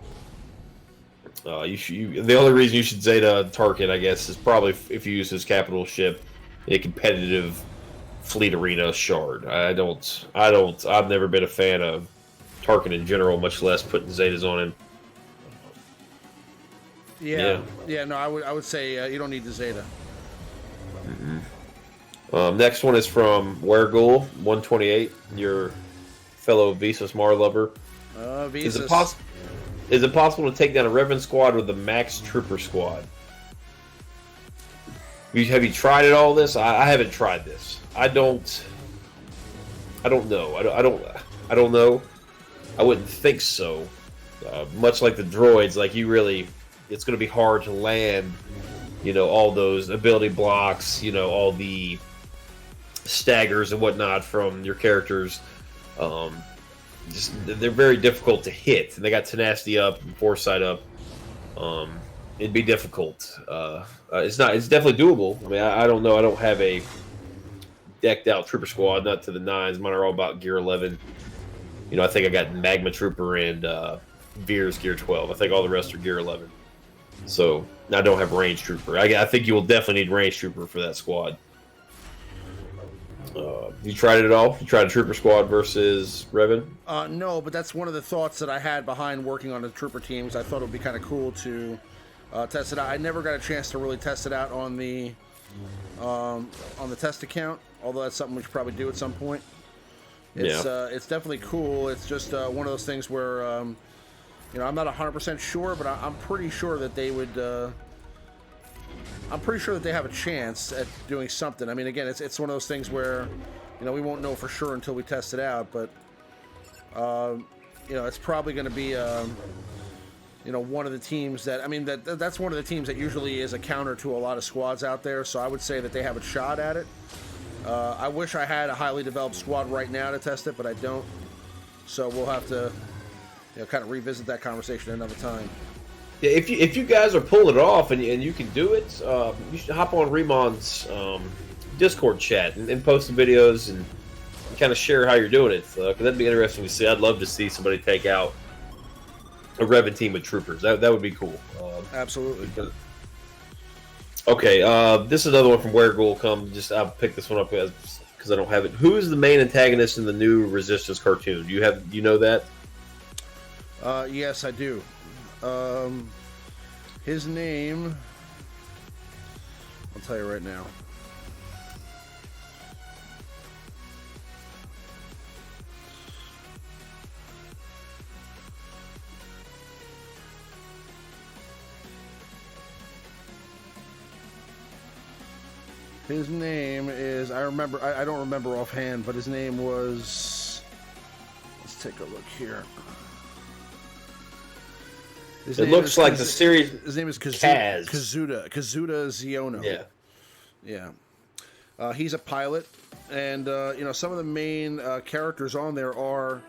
The only reason you should Zeta Tarkin, I guess, is probably if you use his capital ship in a competitive fleet arena shard. I've never been a fan of Tarkin in general, much less putting Zetas on him. Yeah. No, I would say you don't need the Zeta. Next one is from Wergul 128, your fellow Visas Mar lover. Visas. Is it possible to take down a Revan squad with a max trooper squad? Have you tried it all this? I haven't tried this. I don't know. I don't know. I wouldn't think so. Much like the droids, like it's going to be hard to land, you know, all those ability blocks, you know, all the staggers and whatnot from your characters. They're very difficult to hit, and they got tenacity up and foresight up. It'd be difficult. It's definitely doable. I mean, I don't know. I don't have a decked out trooper squad, not to the nines. Mine are all about gear 11. You know, I think I got Magma Trooper and Veer's gear 12. I think all the rest are gear 11. So I don't have range trooper. I think you will definitely need range trooper for that squad. You tried it at all? You tried a trooper squad versus Revan? No, but that's one of the thoughts that I had behind working on the trooper teams. I thought it would be kind of cool to test it out. I never got a chance to really test it out on the test account, although that's something we should probably do at some point. It's definitely cool. It's just one of those things where you know, I'm not 100% sure, but I'm pretty sure that they would. I'm pretty sure that they have a chance at doing something. I mean, again, it's one of those things where, you know, we won't know for sure until we test it out. But you know, it's probably going to be you know, one of the teams that, I mean, that's one of the teams that usually is a counter to a lot of squads out there. So I would say that they have a shot at it. I wish I had a highly developed squad right now to test it, but I don't. So we'll have to, you know, kind of revisit that conversation another time. Yeah, if you guys are pulling it off and you can do it, you should hop on Remon's Discord chat and post some videos and kind of share how you're doing it. Because that'd be interesting to see. I'd love to see somebody take out a Revan team with troopers. That would be cool. Absolutely. Okay, this is another one from Wergul. I'll pick this one up because I don't have it. Who is the main antagonist in the new Resistance cartoon? Do you know that? Yes, I do. His name, I'll tell you right now. His name is, I don't remember offhand, but his name was, let's take a look here. It looks like the series. His name is Kazuda Xiono. Yeah. Yeah. He's a pilot, and you know, some of the main characters on there are,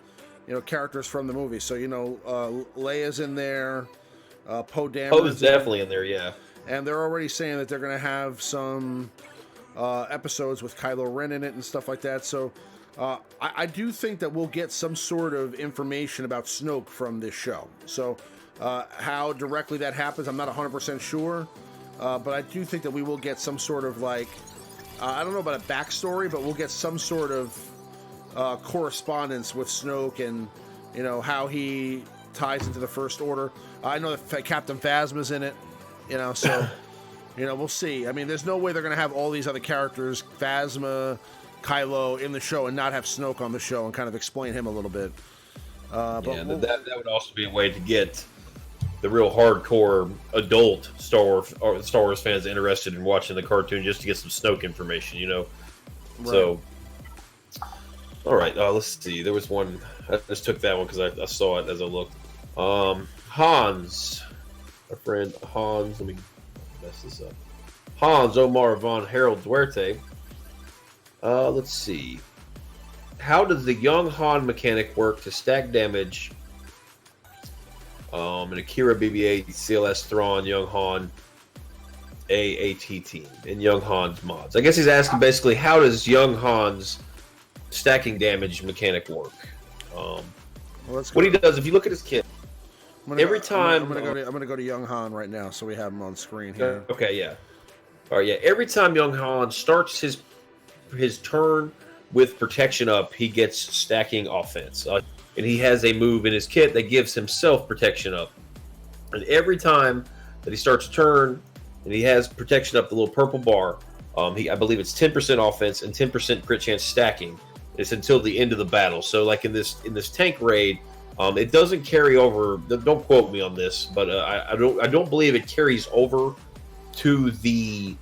you know, characters from the movie. So, you know, Leia's in there, Poe Dameron's Poe's definitely in there, yeah. and they're already saying that they're going to have some episodes with Kylo Ren in it and stuff like that. So I do think that we'll get some sort of information about Snoke from this show. So how directly that happens, I'm not 100% sure, but I do think that we will get some sort of, like, I don't know about a backstory, but we'll get some sort of correspondence with Snoke and, you know, how he ties into the First Order. I know that Captain Phasma's in it, you know, so, you know, we'll see. I mean, there's no way they're going to have all these other characters, Phasma, Kylo, in the show and not have Snoke on the show and kind of explain him a little bit. But that would also be a way to get the real hardcore adult Star Wars fans interested in watching the cartoon, just to get some Snoke information, you know. Right. So, all right, let's see. There was one. I just took that one because I saw it as I looked. Hans, our friend Hans. Let me mess this up. Hans Omar von Harold Duarte. Let's see. How does the young Han mechanic work to stack damage? An Akira BB-8, CLS Thrawn, Young Han, AAT team, and Young Han's mods. I guess he's asking basically, how does Young Han's stacking damage mechanic work? What he does, if you look at his kit, I'm gonna go to Young Han right now, so we have him on screen here. Okay, yeah. All right, yeah. Every time Young Han starts his turn with protection up, he gets stacking offense. And he has a move in his kit that gives himself protection up. And every time that he starts a turn and he has protection up, the little purple bar, I believe it's 10% offense and 10% crit chance stacking. It's until the end of the battle. So, like in this tank raid, it doesn't carry over. Don't quote me on this, but I don't believe it carries over to the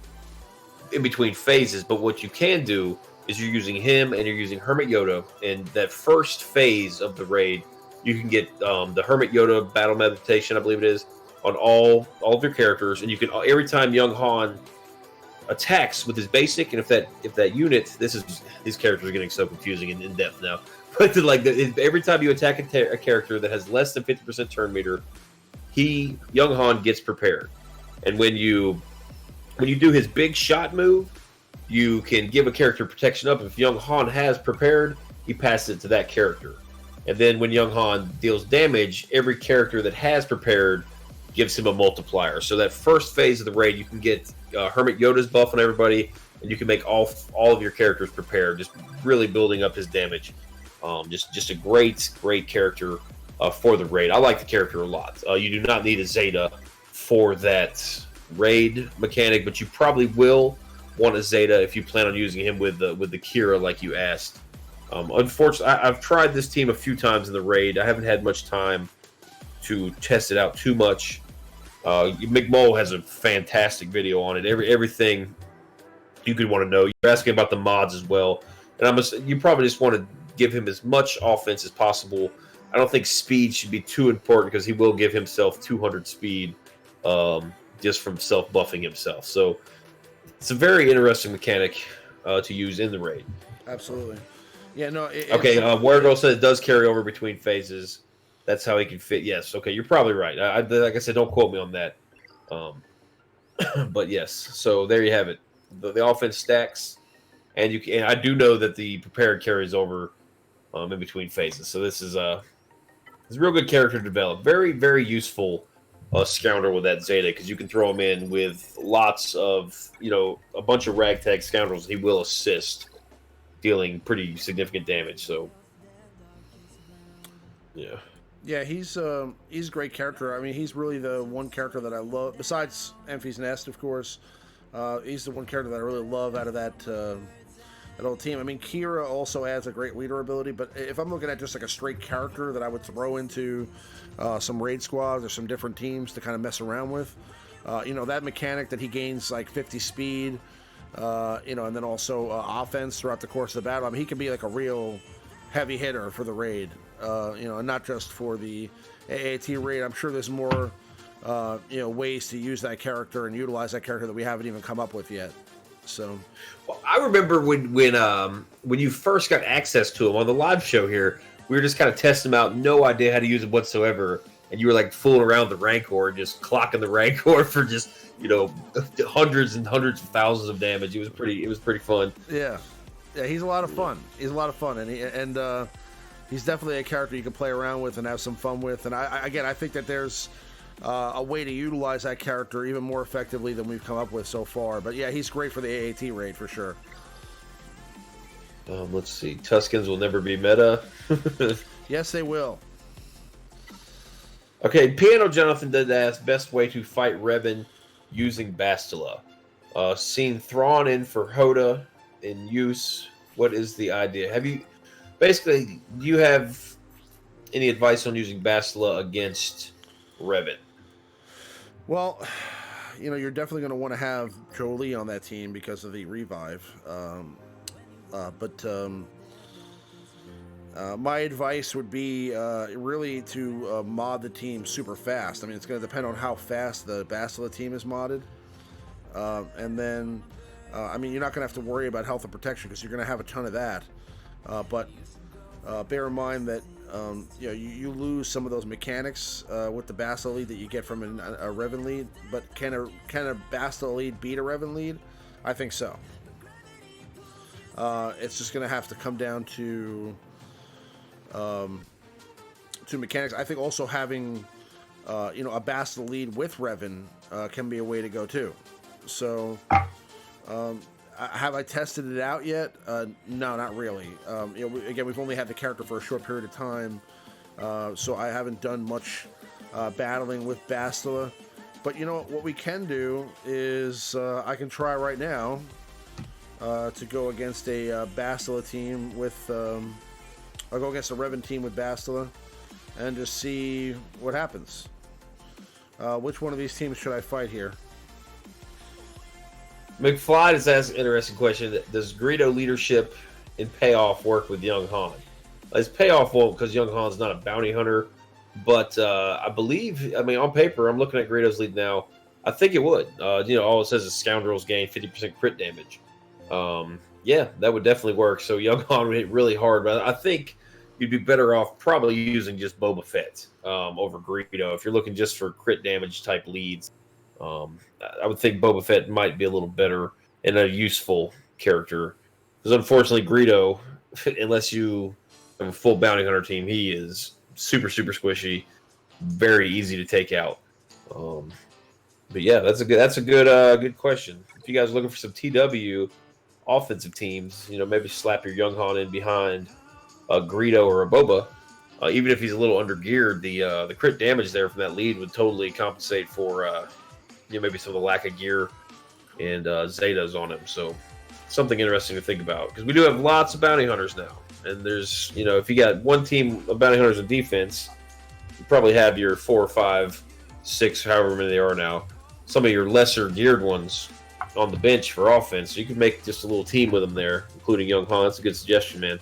in between phases. But what you can do is you're using him and you're using Hermit Yoda. In that first phase of the raid, you can get the Hermit Yoda battle meditation, I believe it is, on all of your characters, and you can every time Young Han attacks with his basic, and if that unit, his character is getting so confusing and in depth now. But every time you attack a character that has less than 50% turn meter, Young Han gets prepared, and when you do his big shot move, you can give a character protection up. If Young Han has prepared, he passes it to that character. And then when Young Han deals damage, every character that has prepared gives him a multiplier. So that first phase of the raid, you can get Hermit Yoda's buff on everybody, and you can make all of your characters prepared, just really building up his damage. Just a great character for the raid. I like the character a lot. You do not need a Zeta for that raid mechanic, but you probably will want a Zeta if you plan on using him with the Kira like you asked. Unfortunately, I've tried this team a few times in the raid. I haven't had much time to test it out too much. McMull has a fantastic video on it. Everything you could want to know. You're asking about the mods as well, and you probably just want to give him as much offense as possible. I don't think speed should be too important because he will give himself 200 speed just from self-buffing himself. So it's a very interesting mechanic to use in the raid. Absolutely. Yeah, no. Wergo said it does carry over between phases. That's how he can fit. Yes. Okay, you're probably right. Like I said, don't quote me on that. But yes. So there you have it. The offense stacks, and I do know that the prepared carries over in between phases. So this is a real good character to develop. Very, very useful Scoundrel with that Zeta, because you can throw him in with lots of, a bunch of ragtag scoundrels. He will assist, dealing pretty significant damage. So, yeah. Yeah, he's a great character. I mean, he's really the one character that I love, besides Enfys Nest, of course. He's the one character that I really love out of that whole team. I mean, Kira also adds a great leader ability, but if I'm looking at just like a straight character that I would throw into some raid squads or some different teams to kind of mess around with, that mechanic that he gains like 50 speed, and then also offense throughout the course of the battle. I mean, he can be like a real heavy hitter for the raid. and not just for the AAT raid. I'm sure there's more, ways to use that character and utilize that character that we haven't even come up with yet. So, well, I remember when you first got access to him on the live show here, we were just kind of testing him out, no idea how to use him whatsoever, and you were like fooling around the Rancor, just clocking the Rancor for just hundreds and hundreds of thousands of damage. It was pretty fun. Yeah, he's a lot of fun. He's a lot of fun, and he's definitely a character you can play around with and have some fun with. And I think that there's a way to utilize that character even more effectively than we've come up with so far. But yeah, he's great for the AAT raid for sure. Let's see. Tuskens will never be meta. Yes, they will. Okay, Piano Jonathan did ask best way to fight Revan using Bastila. Seen Thrawn in for Hoda in use. What is the idea? Do you have any advice on using Bastila against Revan? Well, you're definitely going to want to have Jolie on that team because of the revive. But my advice would be really to mod the team super fast. I mean, it's going to depend on how fast the Bastila team is modded. And then, you're not going to have to worry about health and protection because you're going to have a ton of that. But bear in mind that you lose some of those mechanics with the Bastila lead that you get from a Revan lead. But can a Bastila lead beat a Revan lead? I think so. It's just going to have to come down to mechanics. I think also having a Bastila lead with Revan can be a way to go too. So, have I tested it out yet? No, not really. We've only had the character for a short period of time, so I haven't done much battling with Bastila. But what we can do is I can try right now to go against a Bastila team with. I'll go against a Revan team with Bastila and just see what happens. Which one of these teams should I fight here? McFly has asked an interesting question. Does Greedo leadership and payoff work with Young Han? His payoff won't because Young Han's not a bounty hunter. But I believe, on paper, I'm looking at Greedo's lead now. I think it would. All it says is Scoundrels gain 50% crit damage. Yeah, that would definitely work. So Young Han would hit really hard. But I think you'd be better off probably using just Boba Fett over Greedo if you're looking just for crit damage type leads. I would think Boba Fett might be a little better and a useful character. Because unfortunately, Greedo, unless you have a full bounty hunter team, he is super, super squishy, very easy to take out. But yeah, that's a good question. If you guys are looking for some TW offensive teams, maybe slap your Young Han in behind a Greedo or a Boba. Even if he's a little undergeared, the crit damage there from that lead would totally compensate for maybe some of the lack of gear and Zetas on him. So something interesting to think about because we do have lots of bounty hunters now. And there's, if you got one team of bounty hunters in defense, you probably have your 4 or 5, 6, however many they are now. Some of your lesser geared ones on the bench for offense. So you could make just a little team with them there, including Young Han. That's a good suggestion, man.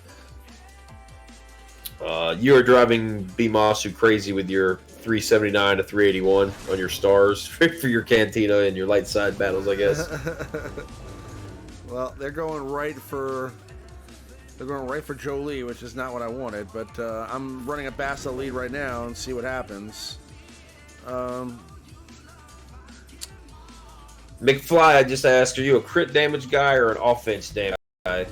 You are driving B-Masu crazy with your 379 to 381 on your stars for your Cantina and your light side battles, I guess. Well, they're going right for Jolie, which is not what I wanted. But I'm running a Bastila lead right now and see what happens. McFly, I just asked, are you a crit damage guy or an offense damage guy?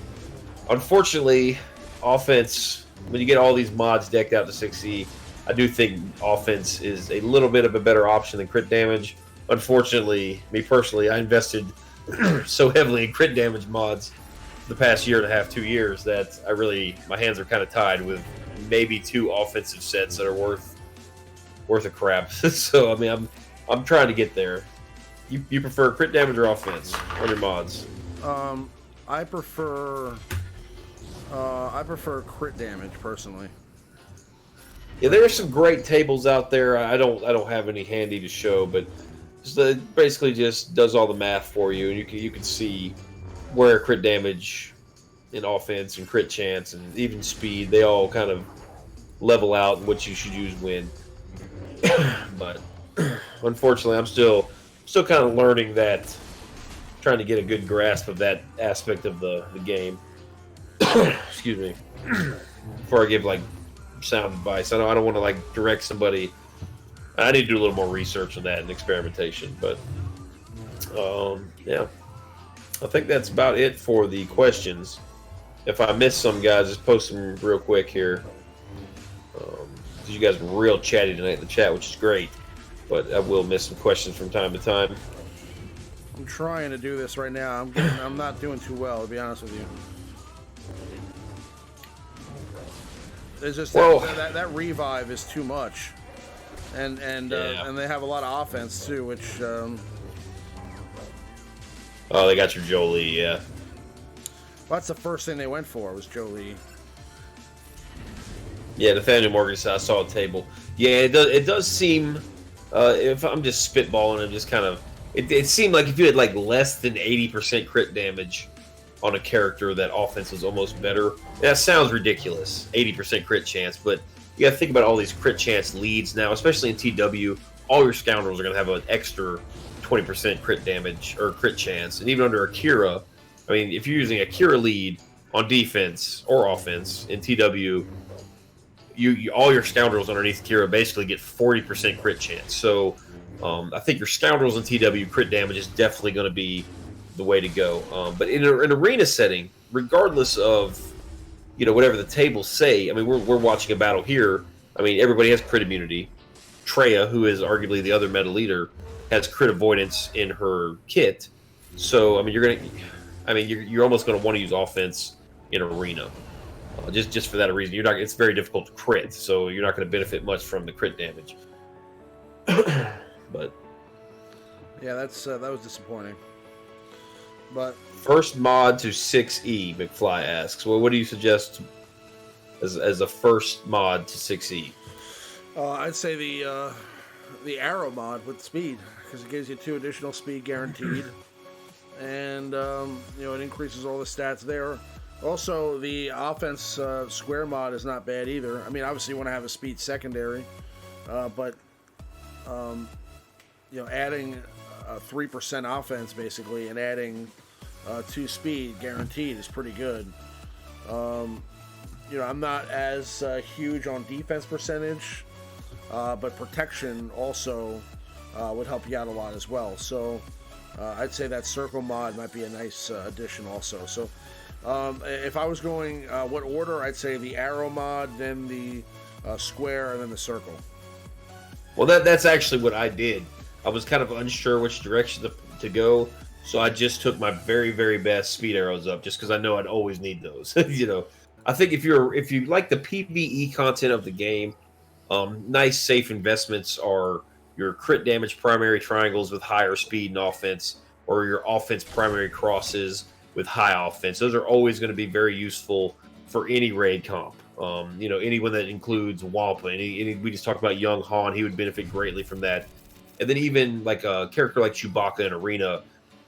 Unfortunately, offense, when you get all these mods decked out to 6E, I do think offense is a little bit of a better option than crit damage. Unfortunately, me personally, I invested so heavily in crit damage mods the past year and a half, 2 years, that my hands are kind of tied with maybe 2 offensive sets that are worth a crap. So, I'm trying to get there. You prefer crit damage or offense on your mods? I prefer crit damage personally. Yeah, there are some great tables out there. I don't have any handy to show, but basically just does all the math for you, and you can see where crit damage and offense and crit chance and even speed, they all kind of level out and what you should use when. But unfortunately, I'm still kind of learning that, trying to get a good grasp of that aspect of the game. Excuse me. Before I give like sound advice, I don't want to like direct somebody. I need to do a little more research on that and experimentation. But yeah, I think that's about it for the questions. If I missed some, guys, just post them real quick here. You guys were real chatty tonight in the chat, which is great. But I will miss some questions from time to time. I'm trying to do this right now. I'm not doing too well, to be honest with you. There's just that revive is too much, and they have a lot of offense too, which. Oh, they got your Jolie, yeah. Well, that's the first thing they went for was Jolie. Yeah, Nathaniel Morgan, I saw a table. Yeah, it does seem. If I'm just spitballing and just kind of, it seemed like if you had like less than 80% crit damage on a character, that offense was almost better. That sounds ridiculous, 80% crit chance, but you got to think about all these crit chance leads now, especially in TW. All your scoundrels are going to have an extra 20% crit damage or crit chance, and even under Akira, I mean, if you're using Akira lead on defense or offense in TW. You all your scoundrels underneath Kira basically get 40% crit chance. So I think your scoundrels in TW crit damage is definitely going to be the way to go. But in an arena setting, regardless of whatever the tables say, I mean we're watching a battle here. I mean everybody has crit immunity. Treya, who is arguably the other meta leader, has crit avoidance in her kit. So I mean you're almost going to want to use offense in arena. Just for that reason, it's very difficult to crit, so you're not going to benefit much from the crit damage. But yeah, that was disappointing. But first mod to 6E, McFly asks. Well, what do you suggest as a first mod to 6E? I'd say the arrow mod with speed, because it gives you 2 additional speed guaranteed, and it increases all the stats there. Also, the offense square mod is not bad either. I mean, obviously you want to have a speed secondary, but adding 3% offense basically and adding 2 speed guaranteed is pretty good. I'm not as huge on defense percentage, but protection also would help you out a lot as well. So I'd say that circle mod might be a nice addition also. So. If I was going what order, I'd say the arrow mod, then the square, and then the circle. Well, that's actually what I did. I was kind of unsure which direction to go, so I just took my very, very best speed arrows up, just because I know I'd always need those. I think if you like the PvE content of the game, nice safe investments are your crit damage primary triangles with higher speed and offense, or your offense primary crosses with high offense. Those are always going to be very useful for any raid comp. Anyone that includes Wampa. We just talked about Young Han. He would benefit greatly from that. And then even like a character like Chewbacca in Arena,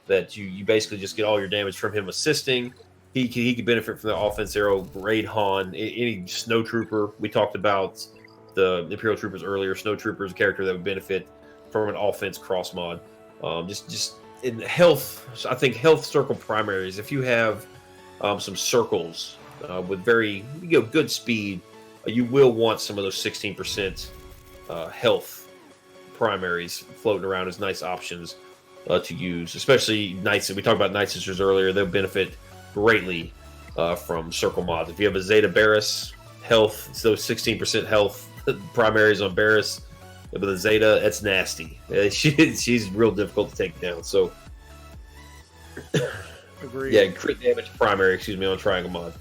that you basically just get all your damage from him assisting. He could benefit from the offense arrow. Raid Han. Any Snow Trooper. We talked about the Imperial Troopers earlier. Snow Trooper is a character that would benefit from an offense cross mod. Just in health, I think health circle primaries, if you have some circles with very good speed, you will want some of those 16% health primaries floating around as nice options to use, especially Knights. We talked about Night Sisters earlier. They'll benefit greatly from circle mods. If you have a Zeta Barris health, it's those 16% health primaries on Barris. With a Zeta, that's nasty. She's real difficult to take down. So, agreed. Yeah, crit damage primary, on Triangle mod.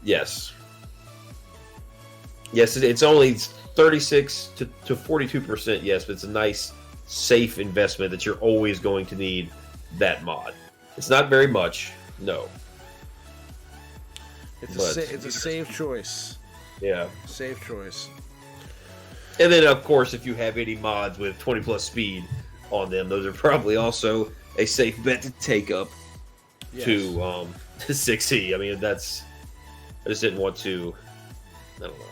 Yes, it's only 36 to 42%. Yes, but it's a nice, safe investment that you're always going to need that mod. It's not very much, no. It's a safe choice. Yeah, safe choice. And then, of course, if you have any mods with 20 plus speed on them, those are probably also a safe bet to take up to 6E. I mean, I just didn't want to, I don't know.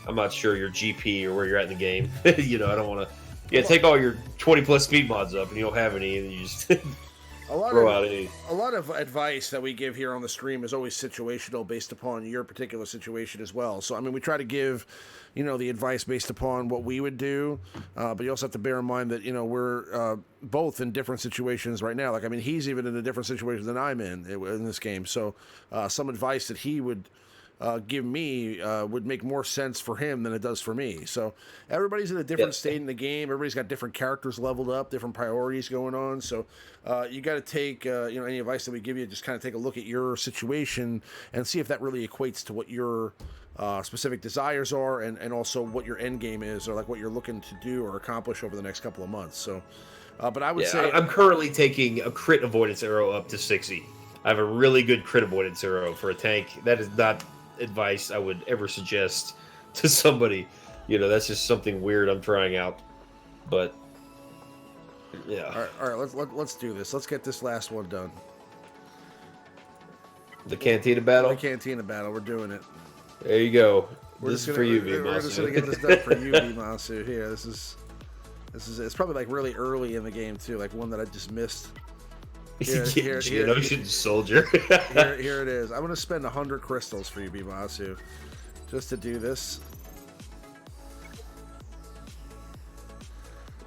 I'm not sure your GP or where you're at in the game. You know, I don't want to. Yeah, take all your 20+ speed mods up, and you don't have any, and you just throw out any. A lot of advice that we give here on the stream is always situational, based upon your particular situation as well. So, I mean, we try to give, the advice based upon what we would do, but you also have to bear in mind that, we're both in different situations right now. Like, I mean, he's even in a different situation than I'm in this game. So, some advice that he would give me would make more sense for him than it does for me. So everybody's in a different state in the game. Everybody's got different characters leveled up, different priorities going on. So you got to take any advice that we give you, just kind of take a look at your situation and see if that really equates to what your specific desires are, and also what your end game is, or like what you're looking to do or accomplish over the next couple of months. So but I would say I'm currently taking a crit avoidance arrow up to 60. I have a really good crit avoidance arrow for a tank. That is not advice I would ever suggest to somebody. That's just something weird I'm trying out. But yeah. All right. Let's do this. Let's get this last one done. The Cantina battle. The Cantina battle. We're doing it. There you go. This is for you, Bimasu. We're just gonna get this done for you, Bimasu. Here, this is. It's probably like really early in the game too, like one that I just missed. Geonosian soldier. here it is. I'm gonna spend 100 crystals for you, Bimasu, just to do this.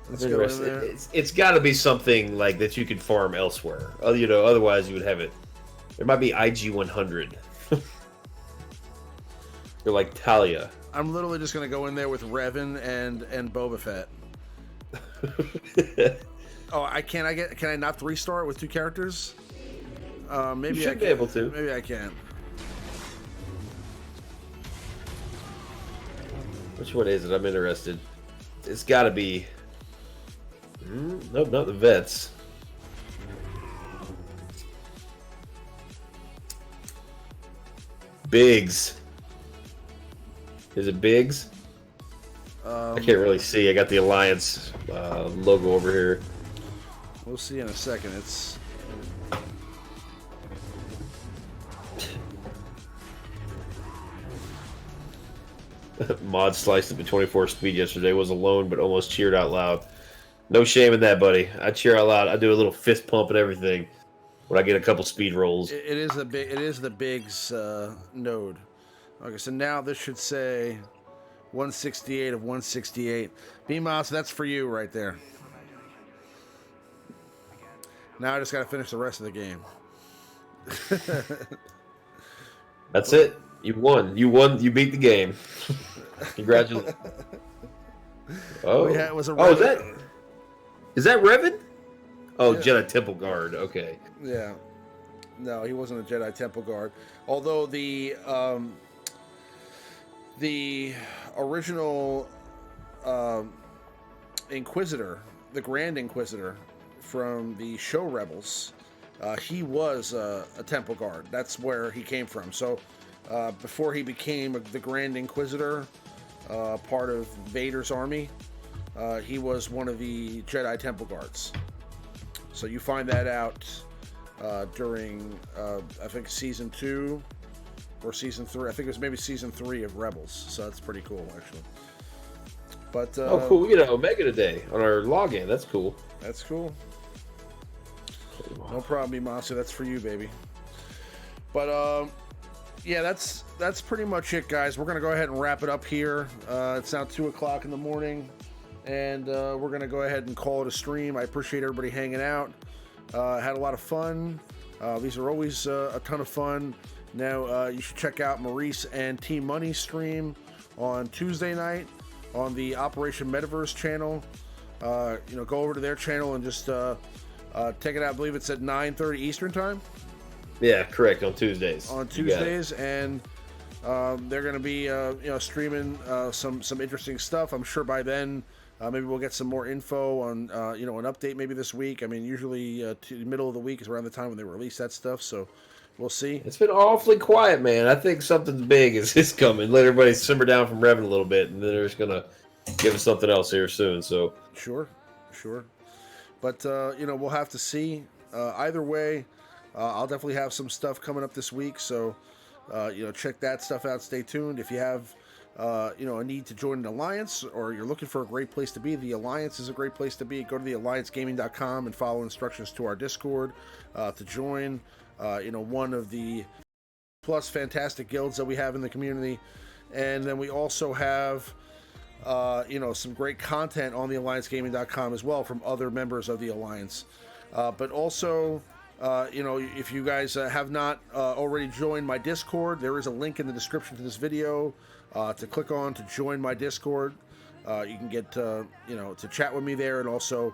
Let's go in there. It's got to be something like that you could farm elsewhere. Otherwise you would have it. There might be IG 100. You're like Talia. I'm literally just gonna go in there with Revan and Boba Fett. Oh, can I not 3-star it with 2 characters? Maybe you should I can. Be able to. Maybe I can. Which one is it? I'm interested. It's got to be. Nope, not the vets. Biggs. Is it Biggs? I can't really see. I got the Alliance logo over here. We'll see in a second. It's Mod sliced up at 24 speed yesterday. Was alone, but almost cheered out loud. No shame in that, buddy. I cheer out loud. I do a little fist pump and everything when I get a couple speed rolls. It is the Biggs node. Okay, so now this should say 168 of 168. BMOS, that's for you right there. Now I just got to finish the rest of the game. That's it. You won. You beat the game. Congratulations. Oh, yeah, it was a is that Revan? Oh, yeah. Jedi Temple Guard. Okay. Yeah. No, he wasn't a Jedi Temple Guard. Although the original Inquisitor, the Grand Inquisitor from the show Rebels, he was a Temple Guard. That's where he came from. So before he became the Grand Inquisitor, part of Vader's army, he was one of the Jedi Temple Guards. So you find that out during, I think, Season 2 or Season 3. I think it was maybe Season 3 of Rebels. So that's pretty cool, actually. But oh, cool. We get an Omega today on our login. That's cool. That's cool. No problem, Monster. That's for you, baby. But yeah, that's pretty much it, guys. We're gonna go ahead and wrap it up here. It's now 2:00 in the morning, and we're gonna go ahead and call it a stream. I appreciate everybody hanging out. Had a lot of fun. These are always a ton of fun. Now you should check out Maurice and Team Money's stream on Tuesday night on the Operation Metaverse channel. Go over to their channel and just take it out. I believe it's at 9:30 Eastern time. Yeah, correct. On Tuesdays. On Tuesdays, and they're going to be streaming some interesting stuff. I'm sure by then maybe we'll get some more info on an update maybe this week. I mean, usually the middle of the week is around the time when they release that stuff. So we'll see. It's been awfully quiet, man. I think something big is coming. Let everybody simmer down from Revan a little bit, and then they're just gonna give us something else here soon. So sure. But we'll have to see. Either way, I'll definitely have some stuff coming up this week. So check that stuff out. Stay tuned. If you have a need to join an alliance, or you're looking for a great place to be, the Alliance is a great place to be. Go to the ALLIDNCEgaming.com and follow instructions to our Discord to join one of the plus fantastic guilds that we have in the community. And then we also have some great content on the ALLIANCEgaming.com as well from other members of the Alliance. But also, if you guys have not already joined my Discord, there is a link in the description to this video to click on to join my Discord. You can get to chat with me there, and also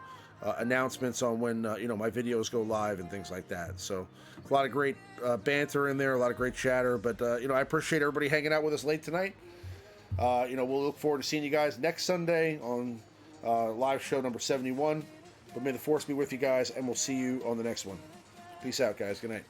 announcements on when my videos go live and things like that. So a lot of great banter in there, a lot of great chatter. But I appreciate everybody hanging out with us late tonight. We'll look forward to seeing you guys next Sunday on live show number 71. But may the force be with you guys, and we'll see you on the next one. Peace out, guys. Good night.